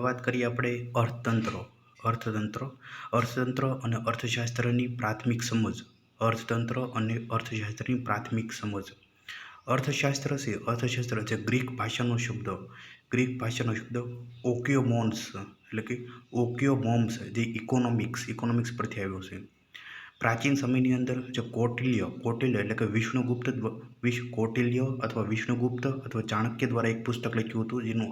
વાત કરીએ આપણે અર્થતંત્ર અર્થતંત્ર અને અર્થશાસ્ત્રની પ્રાથમિક સમજ. અર્થતંત્ર અને અર્થશાસ્ત્રની પ્રાથમિક સમજ. અર્થશાસ્ત્ર છે ગ્રીક ભાષાનો શબ્દ ઓક્યોમોન્સ એટલે કે ઓક્યોમોમ્સ, જે ઇકોનોમિક્સ પરથી આવ્યો છે. પ્રાચીન સમયની અંદર જે કૌટિલ્ય એટલે કે કૌટિલ્ય અથવા વિષ્ણુગુપ્ત અથવા ચાણક્ય દ્વારા એક પુસ્તક લખ્યું હતું, જેનું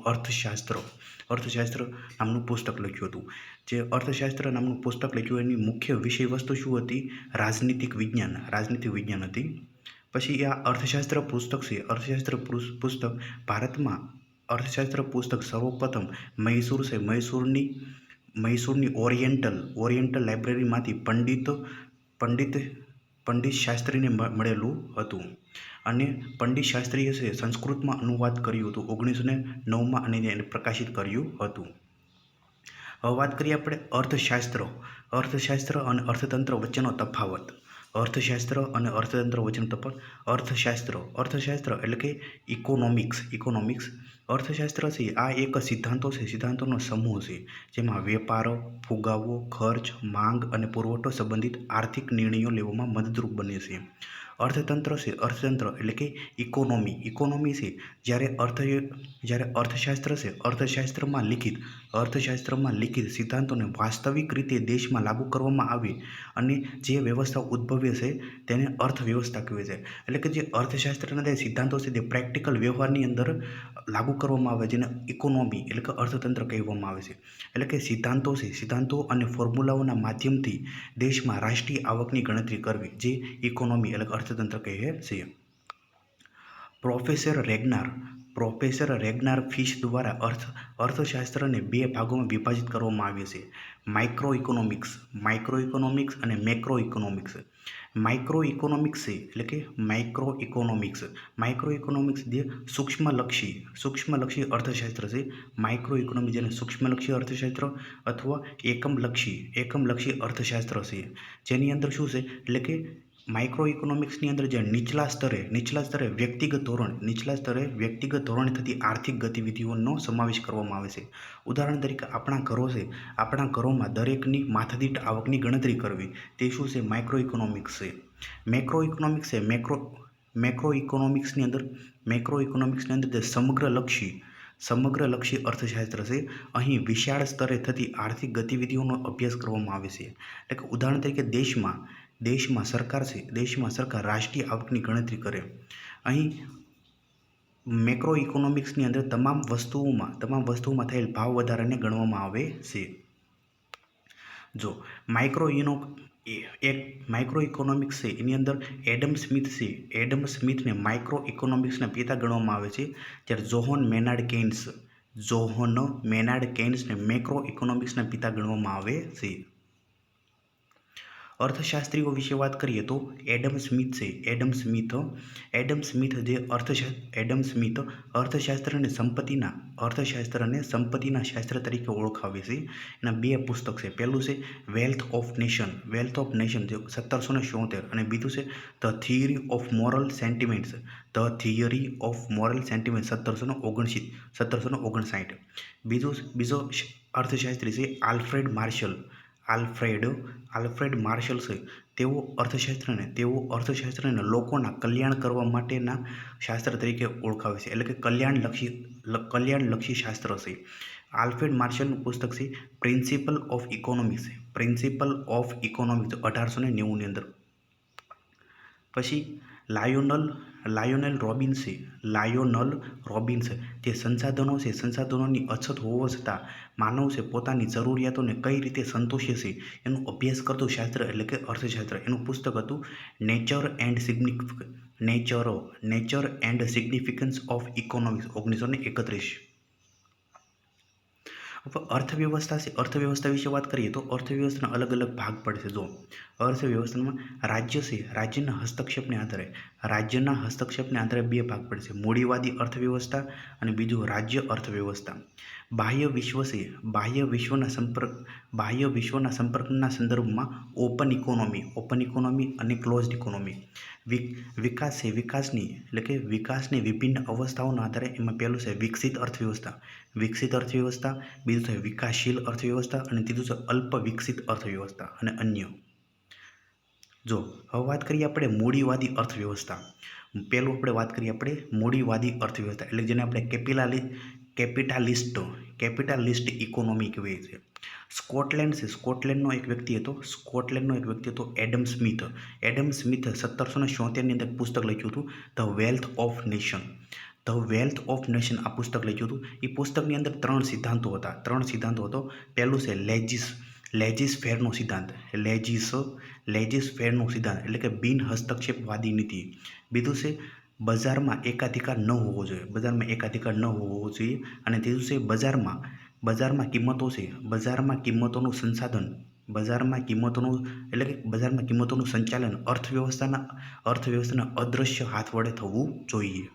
અર્થશાસ્ત્ર નામનું પુસ્તક લખ્યું હતું. જે અર્થશાસ્ત્ર નામનું પુસ્તક લખ્યું એની મુખ્ય વિષય વસ્તુ શું હતી? રાજનીતિક વિજ્ઞાન હતી. પછી આ અર્થશાસ્ત્ર પુસ્તક ભારતમાં અર્થશાસ્ત્ર પુસ્તક સર્વપ્રથમ મૈસૂરની ઓરિએન્ટલ લાઇબ્રેરીમાંથી પંડિત શાસ્ત્રીને મળેલું હતું. અને પંડિત શાસ્ત્રીએ સંસ્કૃતમાં અનુવાદ કર્યું હતું 1909 અને એને પ્રકાશિત કર્યું હતું. હવે વાત કરીએ આપણે અર્થશાસ્ત્ર અને અર્થતંત્ર વચ્ચેનો તફાવત. અર્થશાસ્ત્ર એટલે કે ઇકોનોમિક્સ. અર્થશાસ્ત્ર છે આ એક સિદ્ધાંતોનો સમૂહ છે, જેમાં વેપાર, ફુગાવો, ખર્ચ, માંગ અને પુરવઠો સંબંધિત આર્થિક નિર્ણયો લેવામાં મદદરૂપ બને છે. અર્થતંત્ર એટલે કે ઇકોનોમી છે જ્યારે અર્થશાસ્ત્રમાં લિખિત સિદ્ધાંતોને વાસ્તવિક રીતે દેશમાં લાગુ કરવામાં આવે અને જે વ્યવસ્થા ઉદ્ભવે છે તેને અર્થવ્યવસ્થા કહે છે. એટલે કે જે અર્થશાસ્ત્રના જે સિદ્ધાંતો છે તે પ્રેક્ટિકલ વ્યવહારની અંદર લાગુ કરવામાં આવે, જેને ઇકોનોમી એટલે કે અર્થતંત્ર કહેવામાં આવે છે. એટલે કે સિદ્ધાંતો અને ફોર્મ્યુલાઓના માધ્યમથી દેશમાં રાષ્ટ્રીય આવકની ગણતરી કરવી, જે ઇકોનોમી એટલે કે અર્થતંત્ર કહે છે. પ્રોફેસર રેગ્નાર ફિશ દ્વારા અર્થશાસ્ત્રને બે ભાગોમાં વિભાજિત કરવામાં આવે છે: માઇક્રો ઇકોનોમિક્સ અને મેક્રો ઇકોનોમિક્સ. માઇક્રો ઇકોનોમિક્સ જે સૂક્ષ્મલક્ષી અર્થશાસ્ત્ર છે. માઇક્રો ઇકોનોમિક્સ જેને સૂક્ષ્મલક્ષી અર્થશાસ્ત્ર અથવા એકમલક્ષી અર્થશાસ્ત્ર છે, જેની અંદર શું છે એટલે કે માઇક્રો ઇકોનોમિક્સની અંદર જે નીચલા સ્તરે વ્યક્તિગત ધોરણે થતી આર્થિક ગતિવિધિઓનો સમાવેશ કરવામાં આવે છે. ઉદાહરણ તરીકે આપણા ઘરોમાં દરેકની માથાદીઠ આવકની ગણતરી કરવી, તે શું છે? માઇક્રો ઇકોનોમિક્સ છે. મેક્રો ઇકોનોમિક્સની અંદર જે સમગ્રલક્ષી અર્થશાસ્ત્ર છે. અહીં વિશાળ સ્તરે થતી આર્થિક ગતિવિધિઓનો અભ્યાસ કરવામાં આવે છે. એટલે કે ઉદાહરણ તરીકે દેશમાં સરકાર રાષ્ટ્રીય આવકની ગણતરી કરે. અહીં મેક્રો ઇકોનોમિક્સની અંદર તમામ વસ્તુઓમાં થયેલ ભાવ વધારાને ગણવામાં આવે છે. જો માઇક્રો ઇકોનોમિક્સ છે એની અંદર એડમ સ્મિથને માઇક્રો ઇકોનોમિક્સના પિતા ગણવામાં આવે છે, જ્યારે જોહન મેનાર્ડ કેઇન્સને મેક્રો ઇકોનોમિક્સના પિતા ગણવામાં આવે છે. અર્થશાસ્ત્રીઓ વિશે વાત કરીએ તો એડમ સ્મિથ અર્થશાસ્ત્રને સંપત્તિના શાસ્ત્ર તરીકે ઓળખાવે છે. એના બે પુસ્તક છે. પહેલું છે વેલ્થ ઓફ નેશન, જે 1776, અને બીજું છે the theory of moral sentiments, 1759. બીજો અર્થશાસ્ત્રી છે આલ્ફ્રેડ માર્શલ છે. તેઓ અર્થશાસ્ત્રને લોકોના કલ્યાણ કરવા માટેના શાસ્ત્ર તરીકે ઓળખાવે છે, એટલે કે કલ્યાણલક્ષી શાસ્ત્ર છે. આલ્ફ્રેડ માર્શલનું પુસ્તક છે પ્રિન્સિપલ ઓફ ઇકોનોમિક્સ, 1890ની અંદર. પછી લાયોનેલ રોબિન્સ, જે સંસાધનોની અછત હોવા છતાં માનવ પોતાની જરૂરિયાતોને કઈ રીતે સંતોષે છે એનો અભ્યાસ કરતું શાસ્ત્ર એટલે કે અર્થશાસ્ત્ર. એનું પુસ્તક હતું nature and significance of economics, 1931. હવે અર્થવ્યવસ્થા વિશે વાત કરીએ તો અર્થવ્યવસ્થાના અલગ ભાગ પડે છે. જો અર્થવ્યવસ્થામાં રાજ્યના હસ્તક્ષેપને આધારે બે ભાગ પડે છે: મૂડીવાદી અર્થવ્યવસ્થા અને બીજું રાજ્ય અર્થવ્યવસ્થા. બાહ્ય વિશ્વના સંપર્કના સંદર્ભમાં ઓપન ઇકોનોમી અને ક્લોઝડ ઇકોનોમી. વિકાસની વિભિન્ન અવસ્થાઓના આધારે એમાં પહેલું છે વિકસિત અર્થવ્યવસ્થા, બીજું છે વિકાસશીલ અર્થવ્યવસ્થા અને ત્રીજું છે અલ્પ વિકસિત અર્થવ્યવસ્થા અને અન્ય. જો હવે વાત કરીએ આપણે મૂડીવાદી અર્થવ્યવસ્થા. પહેલું આપણે વાત કરીએ મૂડીવાદી અર્થવ્યવસ્થા, એટલે જેને આપણે કેપિટાલિસ્ટ ઇકોનોમી કહેવાય છે. સ્કોટલેન્ડનો એક વ્યક્તિ હતો એડમ સ્મિથ. 1776ની અંદર પુસ્તક લખ્યું હતું ધ વેલ્થ ઓફ નેશન. આ પુસ્તક લખ્યું હતું. એ પુસ્તકની અંદર ત્રણ સિદ્ધાંતો હતા. પહેલું છે લેજીસ ફેરનો સિદ્ધાંત, એટલે કે બિન હસ્તક્ષેપવાદી નીતિ. બીજું છે બજારમાં એકાધિકાર ન હોવો જોઈએ, અને ત્રીજું છે બજારમાં કિંમતોનું સંચાલન અર્થવ્યવસ્થાના અદૃશ્ય હાથ વડે થવું જોઈએ.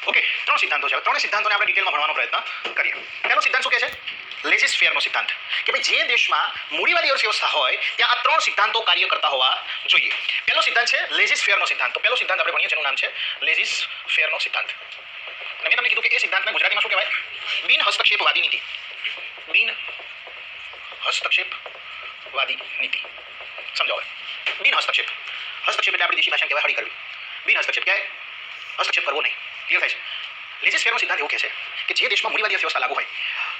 ઓકે, ત્રણ સિદ્ધાંતો છે. ત્રણેય સિદ્ધાંતોને આપણે ડિટેલમાં ભણવાનો પ્રયત્ન કરીએ. પહેલો સિદ્ધાંત શું કહે છે? લેજીસ ફેરનો સિદ્ધાંત, કે ભાઈ જે દેશમાં મૂડીવાદી અર્થવ્યવસ્થા હોય ત્યાં આ ત્રણ સિદ્ધાંતો કાર્ય કરતા હોવા જોઈએ. પહેલો સિદ્ધાંત છે લેજીસ ફેરનો સિદ્ધાંત. તો પહેલો સિદ્ધાંત આપણે ભણીએ જેનું નામ છે લેજીસ ફેરનો સિદ્ધાંત. અને મેં તમને કીધું કે એ સિદ્ધાંતને ગુજરાતીમાં શું કહેવાય? બિન હસ્તક્ષેપવાદી નીતિ. બિન હસ્તક્ષેપવાદી નીતિ. સમજો હવે. બિન હસ્તક્ષેપ એટલે આપણી દેશી ભાષામાં કહેવાય હળી કરવી. બિન હસ્તક્ષેપ ક્યાંય હસ્તક્ષેપ કરવો નહીં. ક્લિયર થાય છે? લેજીસ ફેરનો સિદ્ધાંત એવું કહે છે કે જે દેશમાં મૂડીવાદી અર્થવ્યવસ્થા લાગુ હોય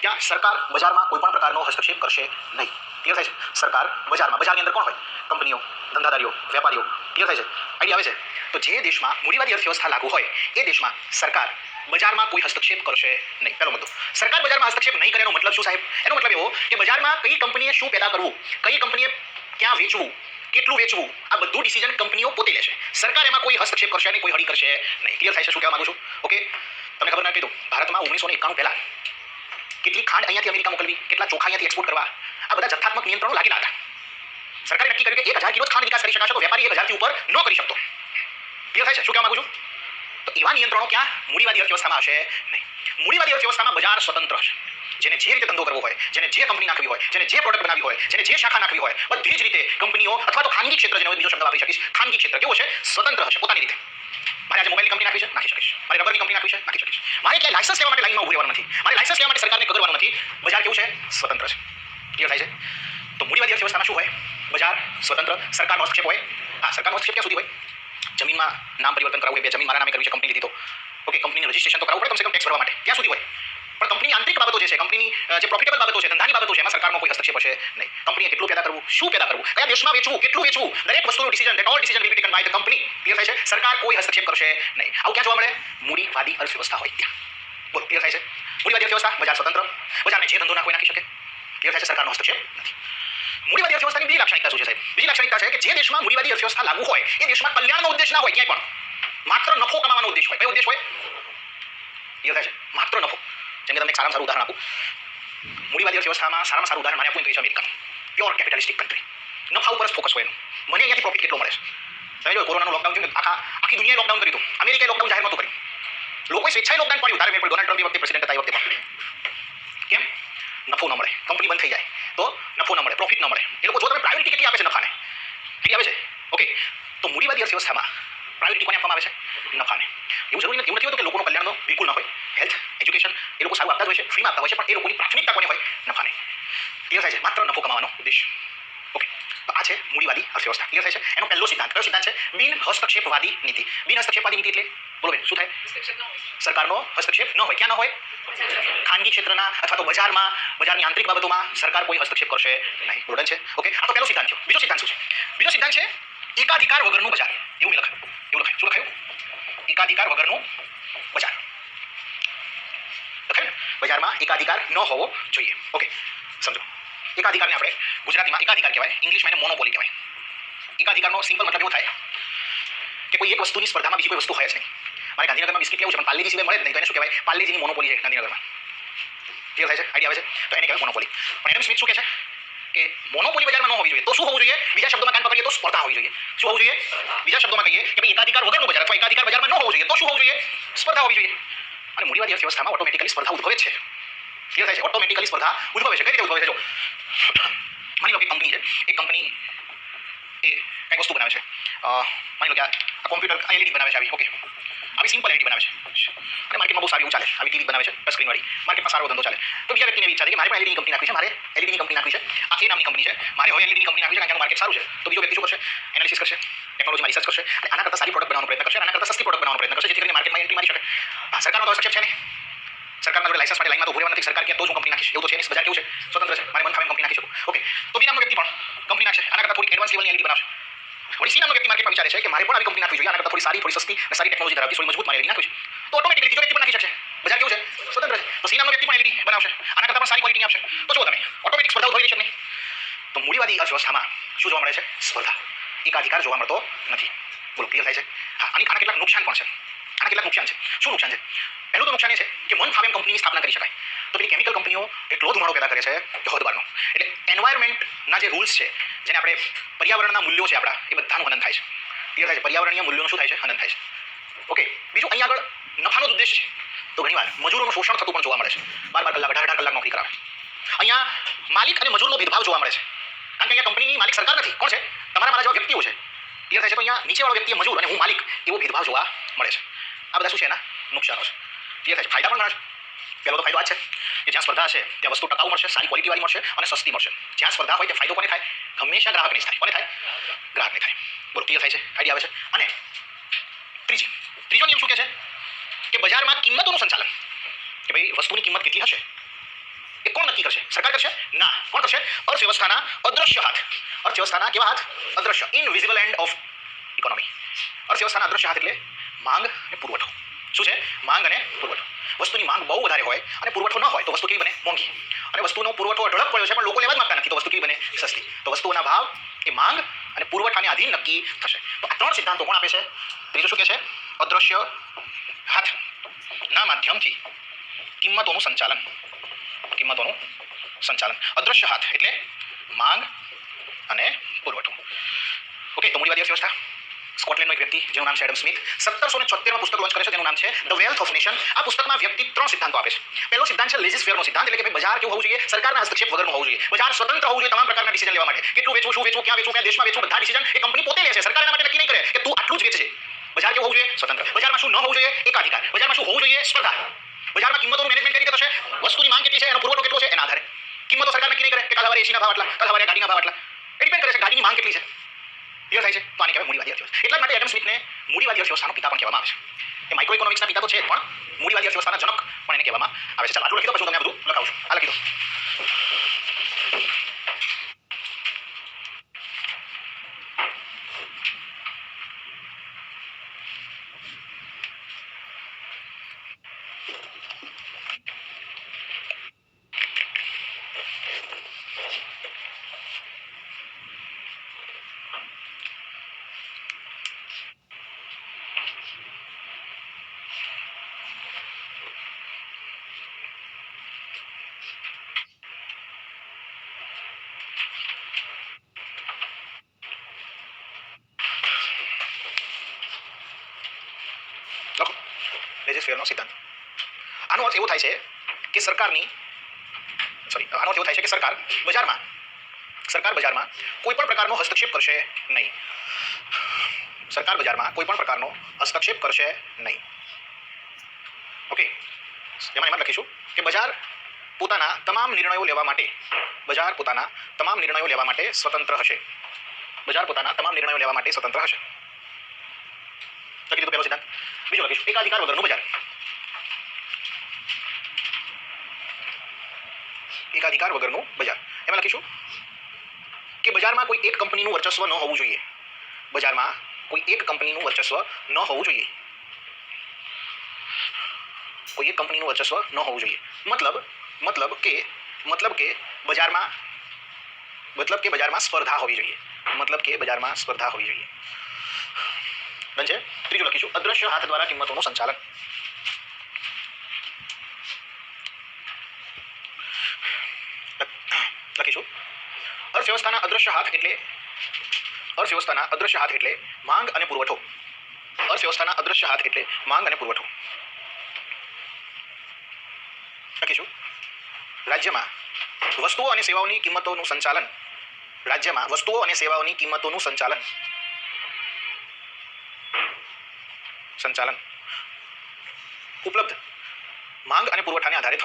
ત્યાં સરકાર બજારમાં કોઈ પણ પ્રકારનો હસ્તક્ષેપ કરશે નહીં. ક્લિયર થાય છે? સરકાર બજારની અંદર કોણ હોય? કંપનીઓ, ધંધાદારીઓ, વેપારીઓ. ક્લિયર થાય છે? આઈડિયા આવે છે? તો જે દેશમાં મૂડીવાદી અર્થવ્યવસ્થા લાગુ હોય એ દેશમાં સરકાર બજારમાં કોઈ હસ્તક્ષેપ કરશે નહીં. પહેલો મુદ્દો. સરકાર બજારમાં હસ્તક્ષેપ નહીં કરે એનો મતલબ શું સાહેબ? એનો મતલબ એવો કે બજારમાં કઈ કંપનીએ શું પેદા કરવું, કઈ કંપનીએ ક્યાં વેચવું, કેટલું વેચવું, આ બધું ડિસિઝન કંપનીઓ પોતે લેશે. સરકાર એમાં કોઈ હસ્તક્ષેપ કરશે નહીં, કોઈ હળી કરશે નહીં. ક્લિયર થાય છે શું કહેવા માંગુ છું? ઓકે, તમને ખબર ના કીધું ભારતમાં 1991 પહેલા કેટલી ખાંડ અહીંયાથી અમેરિકા મોકલવી, કેટલા ચોખા અહીંયાથી એક્સપોર્ટ કરવા, આ બધા જથ્થાત્મક નિયંત્રણો લાગેલા હતા. સરકારે નક્કી કર્યું કે 1000 કિલો ખાંડ નિકાસ કરી શકાશે, તો વેપારી 1000 થી ઉપર ન કરી શકતો. ક્લિયર થાય છે શું કહેવા માંગુ છું? તો એવા નિયંત્રણો ક્યાં? મૂડીવાદી અર્થવ્યવસ્થામાં હશે નહીં. મૂડીવાદી અર્થવ્યવસ્થામાં બજાર સ્વતંત્ર હશે. જેને જે રીતે ધંધો કરવો હોય, જેને જે કંપની નાખવી હોય, જેને જે પ્રોડક્ટ બનાવવી હોય, જેને જે શાખા નાખવી હોય, બધી જ રીતે કંપનીઓ અથવા તો ખાનગી ક્ષેત્ર, જેને બીજો શબ્દ વાપરી શકીશ, ખાનગી ક્ષેત્ર કેવો છે? સ્વતંત્ર હશે પોતાની રીતે. મારે આજે મોબાઈલની કંપની નાખવી છે, નાખી શકીશ. મારે રબરની કંપની નાખવી છે, નાખી શકીશ. મારે ક્યાંય લાયસન્સ લેવા માટે લાઈનમાં ઊભું રહેવાનું નથી. મારે લાયસન્સ લેવા માટે સરકારને કગરવાનું નથી. બજાર કેવું છે? સ્વતંત્ર છે. ક્લિયર થાય છે? તો મૂડીવાદી અર્થવ્યવસ્થામાં શું હોય? બજાર સ્વતંત્ર, સરકારનો હસ્તક્ષેપ હોય. હા, સરકારનો હસ્તક્ષેપ ક્યાં સુધી હોય? જમીનમાં નામ પરિવર્તન કરાવવું, બે જમીન મારા નામે કરવી છે, કંપની લીધી તો ઓકે, કંપનીનું રજિસ્ટ્રેશન તો કરાવવું પડે કમસે કમ ટેક્સ ભરવા માટે, ત્યાં સુધી હોય. પણ કંપનીની આંતરિક બાબતો જે છે, કંપનીની જે પ્રોફિટેબલ બાબતો છે, ધંધાની બાબતો છે, એમાં સરકારનો કોઈ હસ્તક્ષેપ હશે નહીં. કંપનીએ કેટલું પેદા કરવું, શું પેદા કરવું, કયા દેશમાં વેચવું, કેટલું વેચવું, દરેક વસ્તુનું decision, all decision will be taken by the company. Clear થાય છે? સરકાર કોઈ હસ્તક્ષેપ કરશે નહીં. આવું ક્યાં જોવા મળે? મૂડીવાદી અર્થવ્યવસ્થા હોય ત્યાં. બોલો, ક્લિયર થાય છે? મૂડીવાદી અર્થવ્યવસ્થા, બજાર સ્વતંત્ર, બજારને જે ધંધો નાખવો નાખી શકે. ક્લિયર થાય છે? સરકારનો હસ્તક્ષેપ નથી. મૂડીવાદી અર્થવ્યવસ્થાની બીજી લાક્ષણિકતા શું છે સાહેબ? બીજી લાક્ષણિકતા છે કે જે દેશમાં મૂડીવાદી અર્થવ્યવસ્થા લાગુ હોય એ દેશમાં કલ્યાણનો ઉદ્દેશ ના હોય ક્યાંય પણ, માત્ર નફો કમાવાનો ઉદ્દેશ હોય. કયો ઉદ્દેશ હોય? ક્લિયર થાય છે? માત્ર નફો. જેમ કે તમને એક સારામાં સારું ઉદાહરણ આપું. મૂડીવાદી અર્થવ્યવસ્થામાં સારામાં સારું ઉદાહરણ મને આપવું તો એ છે અમેરિકા. Pure કેપિટલિસ્ટિક country. નફા ઉપર જ ફોકસ હોય એનું. મને અહીંયાથી પ્રોફિટ કેટલો મળે છે. તમે જો કોરોનાનું લોકડાઉન થયું ને, આખી દુનિયાએ લોકડાઉન કર્યું હતું. અમેરિકાએ લોકડાઉન જાહેર નહોતું કર્યું. લોકોએ સ્વેચ્છાએ લોકડાઉન પાડ્યું. ધારે મેં પણ ડોનાલ્ડ ટ્રમ્પ વખતે પ્રેસિડેન્ટ હતા એ વખતે પણ. કેમ? નફો ન મળે, કંપની બંધ થઈ જાય તો નફો ન મળે, પ્રોફિટ ન મળે. એ લોકો જો તમે પ્રાયોરિટી કેટલી આપે છે નફાને, કેટલી આવે છે? ઓકે, તો મૂડીવાદી અર્થવ્યવસ્થામાં પ્રાયોરિટી કોને આપવામાં આવે છે? નફાને. એવું જરૂરી નથી, એવું નથી હોતું કે લોકોનું કલ્યાણનો બિલકુલ ન હોય. હેલ્થ, એજ્યુકેશન એ લોકો સારું આપતા જ હોય છે, ફ્રીમાં આપતા હોય છે, પણ એ લોકોની પ્રાથમિકતા કોને હોય? નફાને. ક્લિયર થાય છે? માત્ર નફો કમાવાનો ઉદ્દેશ. ઓકે, તો આ છે મૂડીવાદી અર્થવ્યવસ્થા. ક્લિયર થાય છે? એનો પહેલો સિદ્ધાંત કયો સિદ્ધાંત છે? બિન હસ્તક્ષેપવાદી નીતિ. બિન હસ્તક્ષેપવાદી નીતિ એટલે બોલો બેન શું થાય? સરકારનો હસ્તક્ષેપ ન હોય. ક્યાં ન હોય? ખાનગી ક્ષેત્રના અથવા તો બજારની આંતરિક બાબતોમાં સરકાર કોઈ હસ્તક્ષેપ કરશે નહીં. બરોબર છે? ઓકે, આ તો પહેલો સિદ્ધાંત થયો. બીજો સિદ્ધાંત શું છે? બીજો સિદ્ધાંત છે એકાધિકાર વગરનું બજાર. એવું લખાયું. શું લખાયું? એકાધિકાર વગરનું બજાર. લખાયું ને? બજારમાં એકાધિકાર ન હોવો જોઈએ. ઓકે, સમજો. એકાધિકારને આપણે ગુજરાતીમાં એકાધિકાર કહેવાય, ઇંગ્લિશમાં એને મોનોપોલી કહેવાય. એકાધિકારનો સિમ્પલ મતલબ એવો થાય કે કોઈ એક વસ્તુની સ્પર્ધામાં બીજી કોઈ વસ્તુ હોય જ નહીં. મારે ગાંધીનગરમાં બિસ્કિટ લેવું છે પણ પાર્લેજી સિવાય મળે જ નહીં, તો એને શું કહેવાય? પાર્લેજીની મોનોપોલી છે ગાંધીનગરમાં. ક્લિયર થાય છે? આઈડિયા આવે છે? તો એને કહેવાય મોનોપોલી. પણ એડમ સ્મિથ શું કહે છે કે મોનોપોલી બજારમાં ન હોવી જોઈએ તો શું હોવું જોઈએ? બીજા શબ્દોમાં કાન પકડીએ તો સ્પર્ધા હોવી જોઈએ. શું હોવું જોઈએ? બીજા શબ્દોમાં કહીએ કે ભાઈ એકાધિકાર વગરનું બજાર અથવા એકાધિકાર બજારમાં ન હોવું જોઈએ તો શું હોવું જોઈએ? સ્પર્ધા હોવી જોઈએ. અને મૂડીવાદી અર્થવ્યવસ્થામાં ઓટોમેટિકલી સ્પર્ધા ઉદ્ભવે છે. ક્લિયર થાય છે? ઓટોમેટિકલી સ્પર્ધા ઉદ્ભવે છે. કઈ રીતે ઉદ્ભવે છે? જો માની લો કે કંપની છે, એક કંપની એ કંઈક વસ્તુ બનાવે છે. માની લો કે આ કોમ્પ્યુટર એલઈડી બનાવે છે, આવી ઓકે, આવી સિમ્પલ એલઈડી બનાવે છે અને માર્કેટમાં બહુ સારું એવું ચાલે, આવી ટીવી બનાવે છે ટચ સ્ક્રીન વાળી, માર્કેટમાં સારો ધંધો ચાલે. તો બીજા વ્યક્તિને એવી ઈચ્છા છે કે મારે પણ એલઈડી કંપની નાખવી છે, મારે એલઈડી કંપની નાખવી છે, આ એ નામની કંપની છે, મારે હવે એલઈડી કંપની નાખવી છે કારણ કે માર્કેટ સારું છે. તો બીજો વ્યક્તિ શું કરશે? એનાલિસિસ કરશે, ટેકનોલોજીમાં રિસર્ચ કરશે અને આના કરતાં સારી પ્રોડક્ટ બનાવવાનો પ્રયત્ન કરશે, આના કરતાં સસ્તી પ્રોડક્ટ બનાવવાનો પ્રયત્ન કરશે જેથી કરીને માર્કેટમાં એન્ટ્રી મારી શકે. સરકારનો તો હસ્તક્ષેપ છે નહીં, સરકારના જોડે લાયસન્સ માટે લાઈનમાં તો ઉભો રહેવા નથી. સરકાર કે તો જ હું કંપની નાખીશ એવું તો છે નહીં. બજાર કેવું છે? સ્વતંત્ર છે, મારે મન ફાવે કંપની નાખી શકું. ઓકે, તો બી નામનો વ્યક્તિ પણ કંપની નાખશે, આના કરતાં થોડી એડવાન્સ લેવલની એલઈડી બનાવશે. વળી સી નામનો વ્યક્તિ માર્કેટમાં વિચારે છે કે મારે પણ આવી કંપની નાખવી જોઈએ, આના કરતાં થોડી સારી, થોડી સસ્તી અને સારી ટેકનોલોજી ધરાવતી, થોડી મજબૂત મારે એલઈડી નાખવી છે. તો ઓટોમેટિકલી ત્રીજો વ્યક્તિ પણ નાખી શકશે. બજાર કેવું છે? સ્વતંત્ર છે. તો સી નામનો વ્યક્તિ પણ એલઈડી બનાવશે, આના કરતાં પણ સારી ક્વોલિટીની આપશે. તો જુઓ તમે ઓટોમેટિક સ્પર્ધા ઉદ્ભવી છે નહીં. તો મૂડીવાદી અર્થવ્યવસ્થામાં શું જોવા મળે છે? સ્પર્ધા, એકાધિકાર જોવા મળતો નથી. બોલો, ક્લિયર થાય છે? હા, આના કેટલાક નુકસાન પણ છે. આના કેટલાક નુકસાન છે. શું નુકસાન છે? પહેલું તો નુકસાન એ છે કે મન ફાવે એમ કંપનીની સ્થાપના કરી શકાય. તો પેલી કેમિકલ કંપનીઓ એટલો ધુમાડો પેદા કરે છે કે હદ બહારનો. એટલે એન્વાયરમેન્ટના જે રૂલ્સ છે, જેને આપણે પર્યાવરણના મૂલ્યો છે આપણા, એ બધાનું હનન થાય છે. ક્લિયર થાય છે? પર્યાવરણીય મૂલ્યોનું શું થાય છે? હનન થાય છે. ઓકે, બીજું અહીંયા આગળ નફાનો જ ઉદ્દેશ છે તો ઘણીવાર મજૂરોનું શોષણ થતું પણ જોવા મળે છે. 12 કલાક, 18 કલાક નોકરી કરાવે. અહીંયા માલિક અને મજૂરનો ભેદભાવ જોવા મળે છે કારણ કે અહીંયા કંપનીની માલિક સરકાર નથી. કોણ છે? તમારા મારા જેવા વ્યક્તિઓ છે. ક્લિયર થાય છે? તો અહીંયા નીચેવાળો વ્યક્તિ મજૂર અને હું માલિક, એવો ભેદભાવ જોવા મળે છે. આ બધા શું છે? એના નુકસાનો છે. ક્લિયર થાય છે? ફાયદા પણ ઘણા છે. પહેલો તો ફાયદો આ છે કે જ્યાં સ્પર્ધા છે ત્યાં વસ્તુ ટકાઉ મળશે, સારી ક્વોલિટીવાળી મળશે અને સસ્તી મળશે. જ્યાં સ્પર્ધા હોય ત્યાં ફાયદો કોને થાય? હંમેશા ગ્રાહકને જ થાય. કોને થાય? ગ્રાહકને થાય. બોલો, ક્લિયર થાય છે? આઈડિયા આવે છે? અને ત્રીજો નિયમ શું કહે છે? કે બજારમાં કિંમતોનું સંચાલન, કે ભાઈ વસ્તુની કિંમત કેટલી હશે એ કોણ નક્કી કરશે? સરકાર કરશે? ના. કોણ કરશે? અર્થવ્યવસ્થાના અદ્રશ્ય હાથ. અર્થવ્યવસ્થાના કેવા હાથ? અદ્રશ્ય, ઇનવિઝિબલ હેન્ડ ઓફ ઇકોનોમી. અર્થવ્યવસ્થાના અદ્રશ્ય હાથ એટલે માંગ અને પુરવઠો. શું છે? માંગ અને પુરવઠો. વસ્તુની માંગ બહુ વધારે હોય અને પુરવઠો ન હોય તો વસ્તુ કેવી બને? મોંઘી. અને વસ્તુનો પુરવઠો અઢળક પડ્યો છે પણ લોકો લેવા જ માંગતા નથી તો વસ્તુ કેવી બને? સસ્તી. તો વસ્તુઓના ભાવ એ માંગ અને પુરવઠાને આધીન નક્કી થશે. તો આ ત્રણ સિદ્ધાંતો કોણ આપે છે? ત્રીજો શું કહે છે? અદ્રશ્ય હાથના માધ્યમથી કિંમતોનું સંચાલન. કિંમતોનું સંચાલન. અદ્રશ્ય હાથ એટલે માંગ અને પુરવઠો. ઓકે, તો મૂડીવાદી અર્થવ્યવસ્થા. સ્કોટલેન્ડનો એક વ્યક્તિ જેનું નામ છે એડમ સ્મિથ 1776 પુસ્તક લોન્ચ કરે છે, તેનું નામ છે ધ વેલ્થ ઓફ નેશન. આ પુસ્તકમાં વ્યક્તિ ત્રણ સિદ્ધાંતો આપે છે. પહેલો સિદ્ધાંત છે લેઝિસ ફેરનો સિદ્ધાંત, એટલે કે ભાઈ બજાર કેવું હોવું જોઈએ? સરકારના હસ્તક્ષેપ વગરનું હોવું જોઈએ. બજાર સ્વતંત્ર હોવું જોઈએ તમામ પ્રકારના ડિસિઝન લેવા માટે. કેટલું વેચવું, શું વેચવું, ક્યાં વેચવું, કયા દેશમાં વેચવું, બધા ડિસિઝન એ કંપની પોતે લે છે. સરકાર એના માટે નક્કી નહીં કરે કે તું આટલું જ વેચે. બજાર કેવું હોવું જોઈએ? સ્વતંત્ર. બજારમાં શું ન હોવું જોઈએ? એકાધિકાર. બજારમાં શું હોવું જોઈએ? સ્પર્ધા. બજારમાં કિંમતોનું મેનેજમેન્ટ કઈ રીતે થશે? વસ્તુની માંગ કેટલી છે, એનો પુરવઠો કેટલો છે, એના આધારે. કિંમતો સરકાર નક્કી નહીં કરે કે કાલ સવારે એસીના ભાવ આટલા, કાલ સવારે ગાડીના ભાવ આટલા. એ ડિપેન્ડ કરે છે ગાડીની માંગ કેટલી છે. ક્લિયર થાય છે? તો આને કહેવાય મૂડીવાદી અર્થવ્યવસ્થા. એટલા માટે એડમ સ્મિથને મૂડીવાદી અર્થવ્યવસ્થાનો પિતા પણ કહેવામાં આવે છે. એ માઇક્રો ઇકોનોમિક્સના પિતા તો છે જ પણ મૂડીવાદી અર્થવ્યવસ્થાના જનક પણ એને કહેવામાં આવે છે. ચાલો આટલું લખી દો પછી હું તમને આ બધું લખાવું છું. આ લખી દો. લખો લેઝિસ ફેરનો સિદ્ધાંત. આનો અર્થ એવો થાય છે કે સરકાર બજારમાં કોઈ પણ પ્રકારનો હસ્તક્ષેપ કરશે નહીં. સરકાર બજારમાં કોઈ પણ પ્રકારનો હસ્તક્ષેપ કરશે નહીં. ઓકે, એમાં લખીશું કે બજાર પોતાના તમામ નિર્ણયો લેવા માટે સ્વતંત્ર હશે. બજાર પોતાના તમામ નિર્ણયો લેવા માટે સ્વતંત્ર હશે. લખી દીધું પહેલો સિદ્ધાંત. બીજો લખીશું એકાધિકાર વગરનું બજાર. એકાધિકાર વગરનું બજાર. એમાં લખીશું કે બજારમાં કોઈ એક કંપનીનું વર્ચસ્વ ન હોવું જોઈએ. બજારમાં કોઈ એક કંપનીનું વર્ચસ્વ ન હોવું જોઈએ. કોઈ એક કંપનીનું વર્ચસ્વ ન હોવું જોઈએ. મતલબ કે બજારમાં સ્પર્ધા હોવી જોઈએ. બનશે. ત્રીજું લખીશું અદ્રશ્ય હાથ દ્વારા કિંમતોનું સંચાલન. લખીશું અર્થવ્યવસ્થાના અદ્રશ્ય હાથ એટલે માંગ અને પુરવઠો. અર્થવ્યવસ્થાના અદ્રશ્ય હાથ એટલે માંગ અને પુરવઠો. લખીશું. રાજ્યમાં વસ્તુઓ અને સેવાઓની કિંમતોનું સંચાલન ઉપલબ્ધ માંગ અને પુરવઠાને આધારે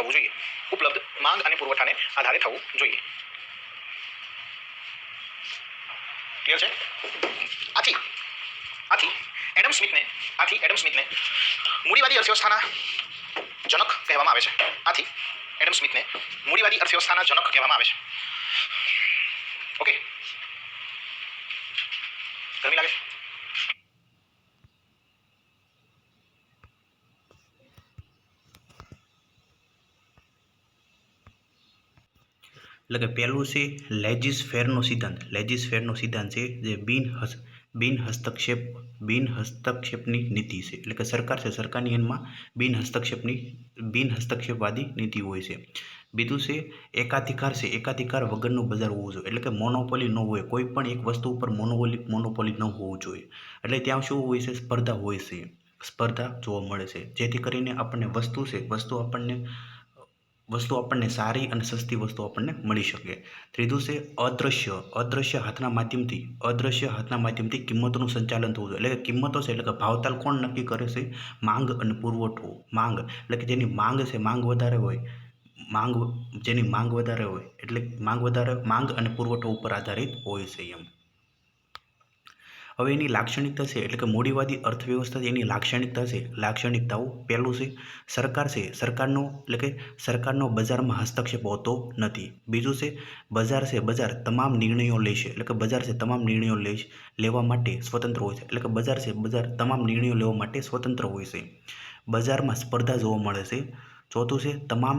થવું જોઈએ. ક્લિયર છે? આથી એડમ સ્મિથને મૂડીવાદી અર્થવ્યવસ્થાના જનક કહેવામાં આવે છે. ઓકે, ગરમી લાગે છે? એટલે કે પહેલું છે લેજિસ ફેરનો સિદ્ધાંત. લેજિસ ફેરનો સિદ્ધાંત છે જે બિન હસ્તક્ષેપની નીતિ છે. એટલે કે સરકાર છે, સરકારની એમાં બિન હસ્તક્ષેપવાદી નીતિ હોય છે. બીજું છે એકાધિકાર છે, એકાધિકાર વગરનું બજાર હોવું જોઈએ. એટલે કે મોનોપોલી ન હોય, કોઈ પણ એક વસ્તુ ઉપર મોનોપોલી ન હોવું જોઈએ. એટલે ત્યાં શું હોય છે? સ્પર્ધા હોય છે, સ્પર્ધા જોવા મળે છે, જેથી કરીને આપણને વસ્તુ આપણને સારી અને સસ્તી વસ્તુ આપણને મળી શકે. ત્રીજું છે અદ્રશ્ય હાથના માધ્યમથી કિંમતોનું સંચાલન થવું જોઈએ. એટલે કે કિંમતો છે, એટલે કે ભાવતાલ કોણ નક્કી કરે છે? માંગ અને પુરવઠો. માંગ એટલે કે જેની માંગ છે, માંગ વધારે હોય એટલે માંગ અને પુરવઠો ઉપર આધારિત હોય છે એમ. હવે એની લાક્ષણિકતા છે, એટલે કે મૂડીવાદી અર્થવ્યવસ્થા એની લાક્ષણિકતાઓ. પહેલું છે સરકારનો બજારમાં હસ્તક્ષેપ હોતો નથી. બીજું છે બજાર તમામ નિર્ણયો લેશે. એટલે કે બજાર છે તમામ નિર્ણયો લેવા માટે સ્વતંત્ર હોય છે. એટલે કે બજાર તમામ નિર્ણયો લેવા માટે સ્વતંત્ર હોય છે. બજારમાં સ્પર્ધા જોવા મળે છે. ચોથું છે તમામ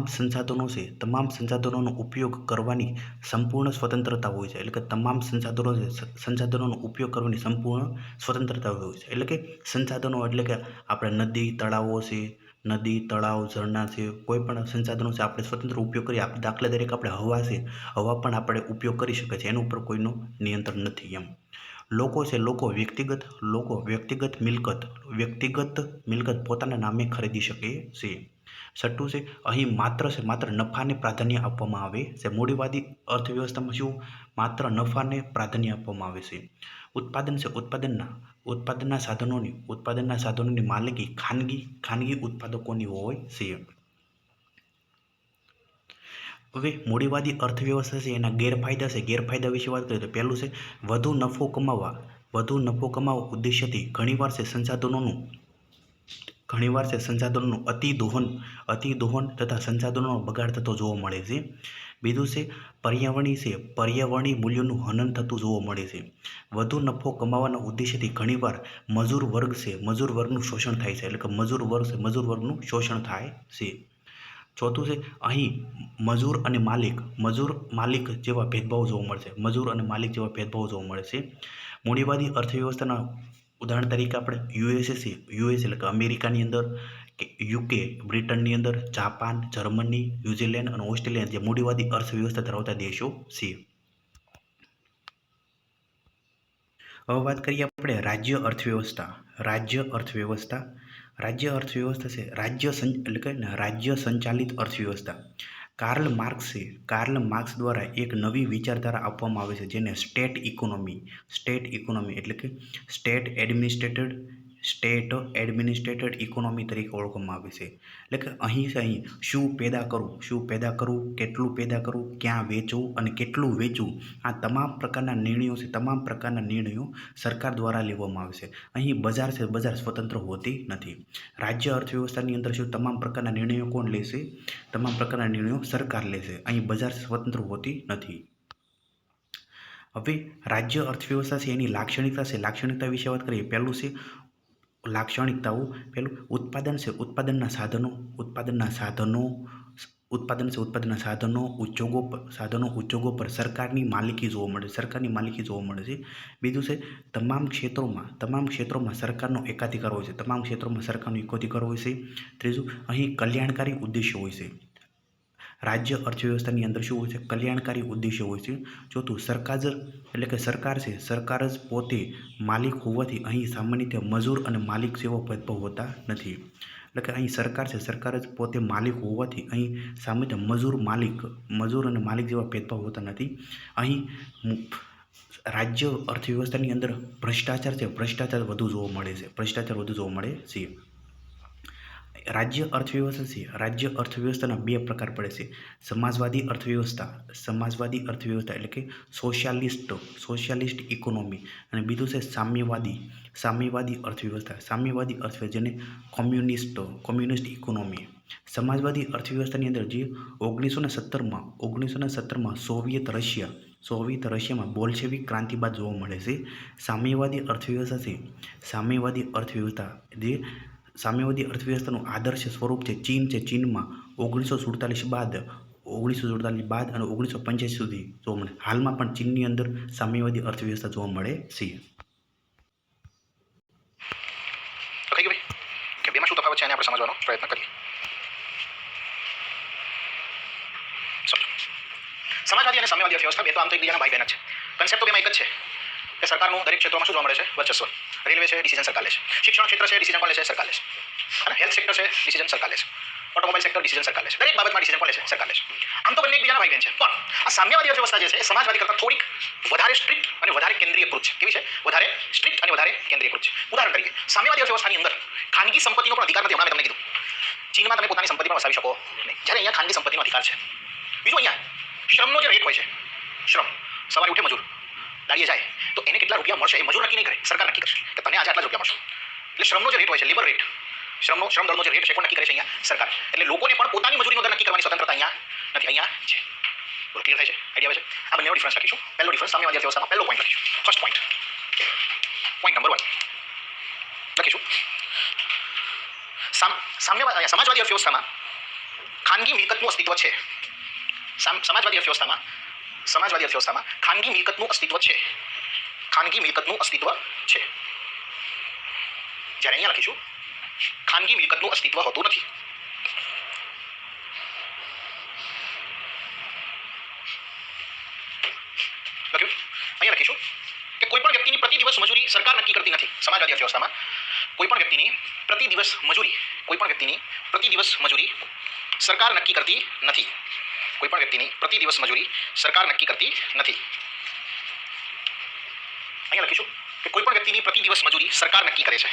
સંસાધનોનો ઉપયોગ કરવાની સંપૂર્ણ સ્વતંત્રતા હોય છે. એટલે કે તમામ સંસાધનોનો ઉપયોગ કરવાની સંપૂર્ણ સ્વતંત્રતા હોય છે. એટલે કે સંસાધનો એટલે કે આપણે નદી તળાવ ઝરણા છે, કોઈ પણ સંસાધનો છે, આપણે સ્વતંત્ર ઉપયોગ કરીએ. દાખલા તરીકે આપણે હવા પણ આપણે ઉપયોગ કરી શકીએ છીએ. એના ઉપર કોઈનું નિયંત્રણ નથી એમ. લોકો વ્યક્તિગત મિલકત પોતાના નામે ખરીદી શકે છે. છઠ્ઠું છે અહીં માત્ર નફાને પ્રાધાન્ય આપવામાં આવે છે. મૂડીવાદી અર્થવ્યવસ્થામાં શું? માત્ર નફાને પ્રાધાન્ય આપવામાં આવે છે. ઉત્પાદન છે, ઉત્પાદનના સાધનોની માલિકી ખાનગી ઉત્પાદકોની હોય છે. હવે મૂડીવાદી અર્થવ્યવસ્થા છે એના ગેરફાયદા વિશે વાત કરીએ તો પહેલું છે વધુ નફો કમાવા ઉદ્દેશ્યથી ઘણીવાર છે સંસાધનોનું અતિદોહન તથા સંસાધનોનો બગાડ થતો જોવા મળે છે. બીજું છે પર્યાવરણીય મૂલ્યોનું હનન થતું જોવા મળે છે. વધુ નફો કમાવાના ઉદ્દેશ્યથી ઘણીવાર મજૂર વર્ગનું શોષણ થાય છે. એટલે કે મજૂર વર્ગનું શોષણ થાય છે. ચોથું છે અહીં મજૂર માલિક જેવા ભેદભાવ જોવા મળે છે. મૂડીવાદી અર્થવ્યવસ્થાના ઉદાહરણ તરીકે આપણે યુએસ એટલે કે અમેરિકાની અંદર, કે યુકે બ્રિટનની અંદર, જાપાન, જર્મની, ન્યુઝીલેન્ડ અને ઓસ્ટ્રેલિયા જે મૂડીવાદી અર્થવ્યવસ્થા ધરાવતા દેશો છે. હવે વાત કરીએ આપણે રાજ્ય અર્થવ્યવસ્થા છે રાજ્ય સંચાલિત અર્થવ્યવસ્થા. કાર્લ માર્ક્સ દ્વારા એક નવી વિચારધારા આપવામાં આવે છે જેને સ્ટેટ ઇકોનોમી એટલે કે સ્ટેટ એડમિનિસ્ટ્રેટેડ ઇકોનોમી તરીકે ઓળખવામાં આવે છે. એટલે કે અહીં શું પેદા કરવું, કેટલું પેદા કરવું, ક્યાં વેચવું અને કેટલું વેચવું, આ તમામ પ્રકારના નિર્ણયો સરકાર દ્વારા લેવામાં આવે છે. અહીં બજાર સ્વતંત્ર હોતી નથી. રાજ્ય અર્થવ્યવસ્થાની અંદર શું તમામ પ્રકારના નિર્ણયો કોણ લેશે? તમામ પ્રકારના નિર્ણયો સરકાર લેશે. અહીં બજાર સ્વતંત્ર હોતી નથી. હવે રાજ્ય અર્થવ્યવસ્થા છે એની લાક્ષણિકતા વિશે વાત કરીએ. પહેલું છે લાક્ષણિકતાઓ. પહેલું ઉત્પાદન છે, ઉત્પાદનના સાધનો ઉદ્યોગો પર સરકારની માલિકી જોવા મળે છે. બીજું છે તમામ ક્ષેત્રોમાં સરકારનો એકાધિકાર હોય છે. ત્રીજું અહીં કલ્યાણકારી ઉદ્દેશ્ય હોય છે. રાજ્ય અર્થવ્યવસ્થાની અંદર શું હોય છે? કલ્યાણકારી ઉદ્દેશ્ય હોય છે. ચોથું, સરકાર જ એટલે કે સરકાર છે, સરકાર જ પોતે માલિક હોવાથી અહીં સામાન્ય રીતે મજૂર અને માલિક જેવો ભેદભાવ હોતા નથી. એટલે કે અહીં સરકાર છે, સરકાર જ પોતે માલિક હોવાથી અહીં સામાન્ય મજૂર અને માલિક જેવા ભેદભાવ હોતા નથી. અહીં રાજ્ય અર્થવ્યવસ્થાની અંદર ભ્રષ્ટાચાર છે, ભ્રષ્ટાચાર વધુ જોવા મળે છે. રાજ્ય અર્થવ્યવસ્થાના બે પ્રકાર પડે છે. સમાજવાદી અર્થવ્યવસ્થા એટલે કે સોશિયાલિસ્ટ ઇકોનોમી, અને બીજું છે સામ્યવાદી અર્થવ્યવસ્થા જેને કોમ્યુનિસ્ટ ઇકોનોમી. સમાજવાદી અર્થવ્યવસ્થાની અંદર જે 1917માં સોવિયત રશિયામાં બોલ્શેવિક ક્રાંતિ બાદ જોવા મળે છે. સામ્યવાદી અર્થવ્યવસ્થાનું આદર્શ સ્વરૂપ છે ચીન છે. ચીનમાં 1947 બાદ અને 1985 સુધી જોવા મળે. હાલમાં પણ ચીનની અંદર સામ્યવાદી અર્થવ્યવસ્થા જોવા મળે છે. ઓકે ભાઈ, કે બેમાં શું તફાવત છે એને આપણે સમજવાનો પ્રયત્ન કરીએ. સમજો, સમાજવાદી અને સામ્યવાદી અર્થવ્યવસ્થા બે તો આમ તો એકબીજાના ભાઈ બહેન જ છે. કન્સેપ્ટ તો બેમાં એક જ છે કે સરકારનું દરેક ક્ષેત્રોમાં શું જોવા મળે છે? વર્ચસ્વ. રેલવે છે, ડિસિઝન સરકાર લે છે. શિક્ષણ ક્ષેત્ર છે, ડિસિઝન કોણ લે છે? સરકાર લે છે. અને હેલ્થ સેક્ટર છે, ડિસિઝન સરકાર લે છે. ઓટોમોબાઈલ સેક્ટર, ડિસિઝન સરકાર લે છે. દરેક બાબતમાં ડિસિઝન કોણ લે છે? સરકાર લે છે. આમ તો બંને એકબીજાના ભાઈ બહેન છે, પણ આ સામ્યવાદી અર્થવ્યવસ્થા જે છે એ સમાજવાદી કરતાં થોડીક વધારે સ્ટ્રિક્ટ અને વધારે કેન્દ્રીયકૃત છે. કેવી છે? વધારે સ્ટ્રિક્ટ અને વધારે કેન્દ્રીયકૃત છે. ઉદાહરણ તરીકે, સામ્યવાદી અર્થવ્યવસ્થાની અંદર ખાનગી સંપત્તિનો પણ અધિકાર નથી. હમણાં મેં તમને કીધું, ચીનમાં તમે પોતાની સંપત્તિ પણ વસાવી શકો નહીં, જ્યારે અહીંયા ખાનગી સંપત્તિનો અધિકાર છે. બીજું, અહીંયા શ્રમનો જે રેટ હોય છે, શ્રમ, સવારે ઉઠે મજૂર, દાડીએ જાય તો એને કેટલા રૂપિયા મળશે એ મજૂર નક્કી નહીં કરે, સરકાર નક્કી કરશે કે તને આજે આટલા જ રૂપિયા મળશે. એટલે શ્રમનો જે રેટ હોય છે, લેબર રેટ, શ્રમ દરનો જે રેટ છે, કોણ નક્કી કરે છે? અહીંયા સરકાર. એટલે લોકોને પણ પોતાની મજૂરીનો દર નક્કી કરવાની સ્વતંત્રતા અહીંયા નથી, અહીંયા છે. બોલો, ક્લિયર થાય છે? આઈડિયા આવે છે? આ બંનેનો ડિફરન્સ લખીશું. પહેલો ડિફરન્સ સામ્યવાદી અર્થવ્યવસ્થામાં પહેલો પોઈન્ટ લખીશું. ફર્સ્ટ પોઈન્ટ નંબર 1 લખીશું. સમાજવાદી અર્થવ્યવસ્થામાં ખાનગી મિલકતનું અસ્તિત્વ છે. સમાજવાદી અર્થવ્યવસ્થામાં ખાનગી મિલકતનું અસ્તિત્વ છે. જ્યારે અહીંયા લખીશું ખાનગી મિલકતનું અસ્તિત્વ હોતું નથી. લખ્યું? અહીંયા લખીશું કે કોઈ પણ વ્યક્તિની પ્રતિ દિવસ મજૂરી સરકાર નક્કી કરતી નથી. સમાજવાદી અર્થવ્યવસ્થામાં કોઈ પણ વ્યક્તિની પ્રતિ દિવસ મજૂરી સરકાર નક્કી કરતી નથી. કોઈ પણ વ્યક્તિની પ્રતિ દિવસ મજૂરી સરકાર નક્કી કરતી નથી. અહીંયા લખીશું કે કોઈ પણ વ્યક્તિની પ્રતિ દિવસ મજૂરી સરકાર નક્કી કરે છે.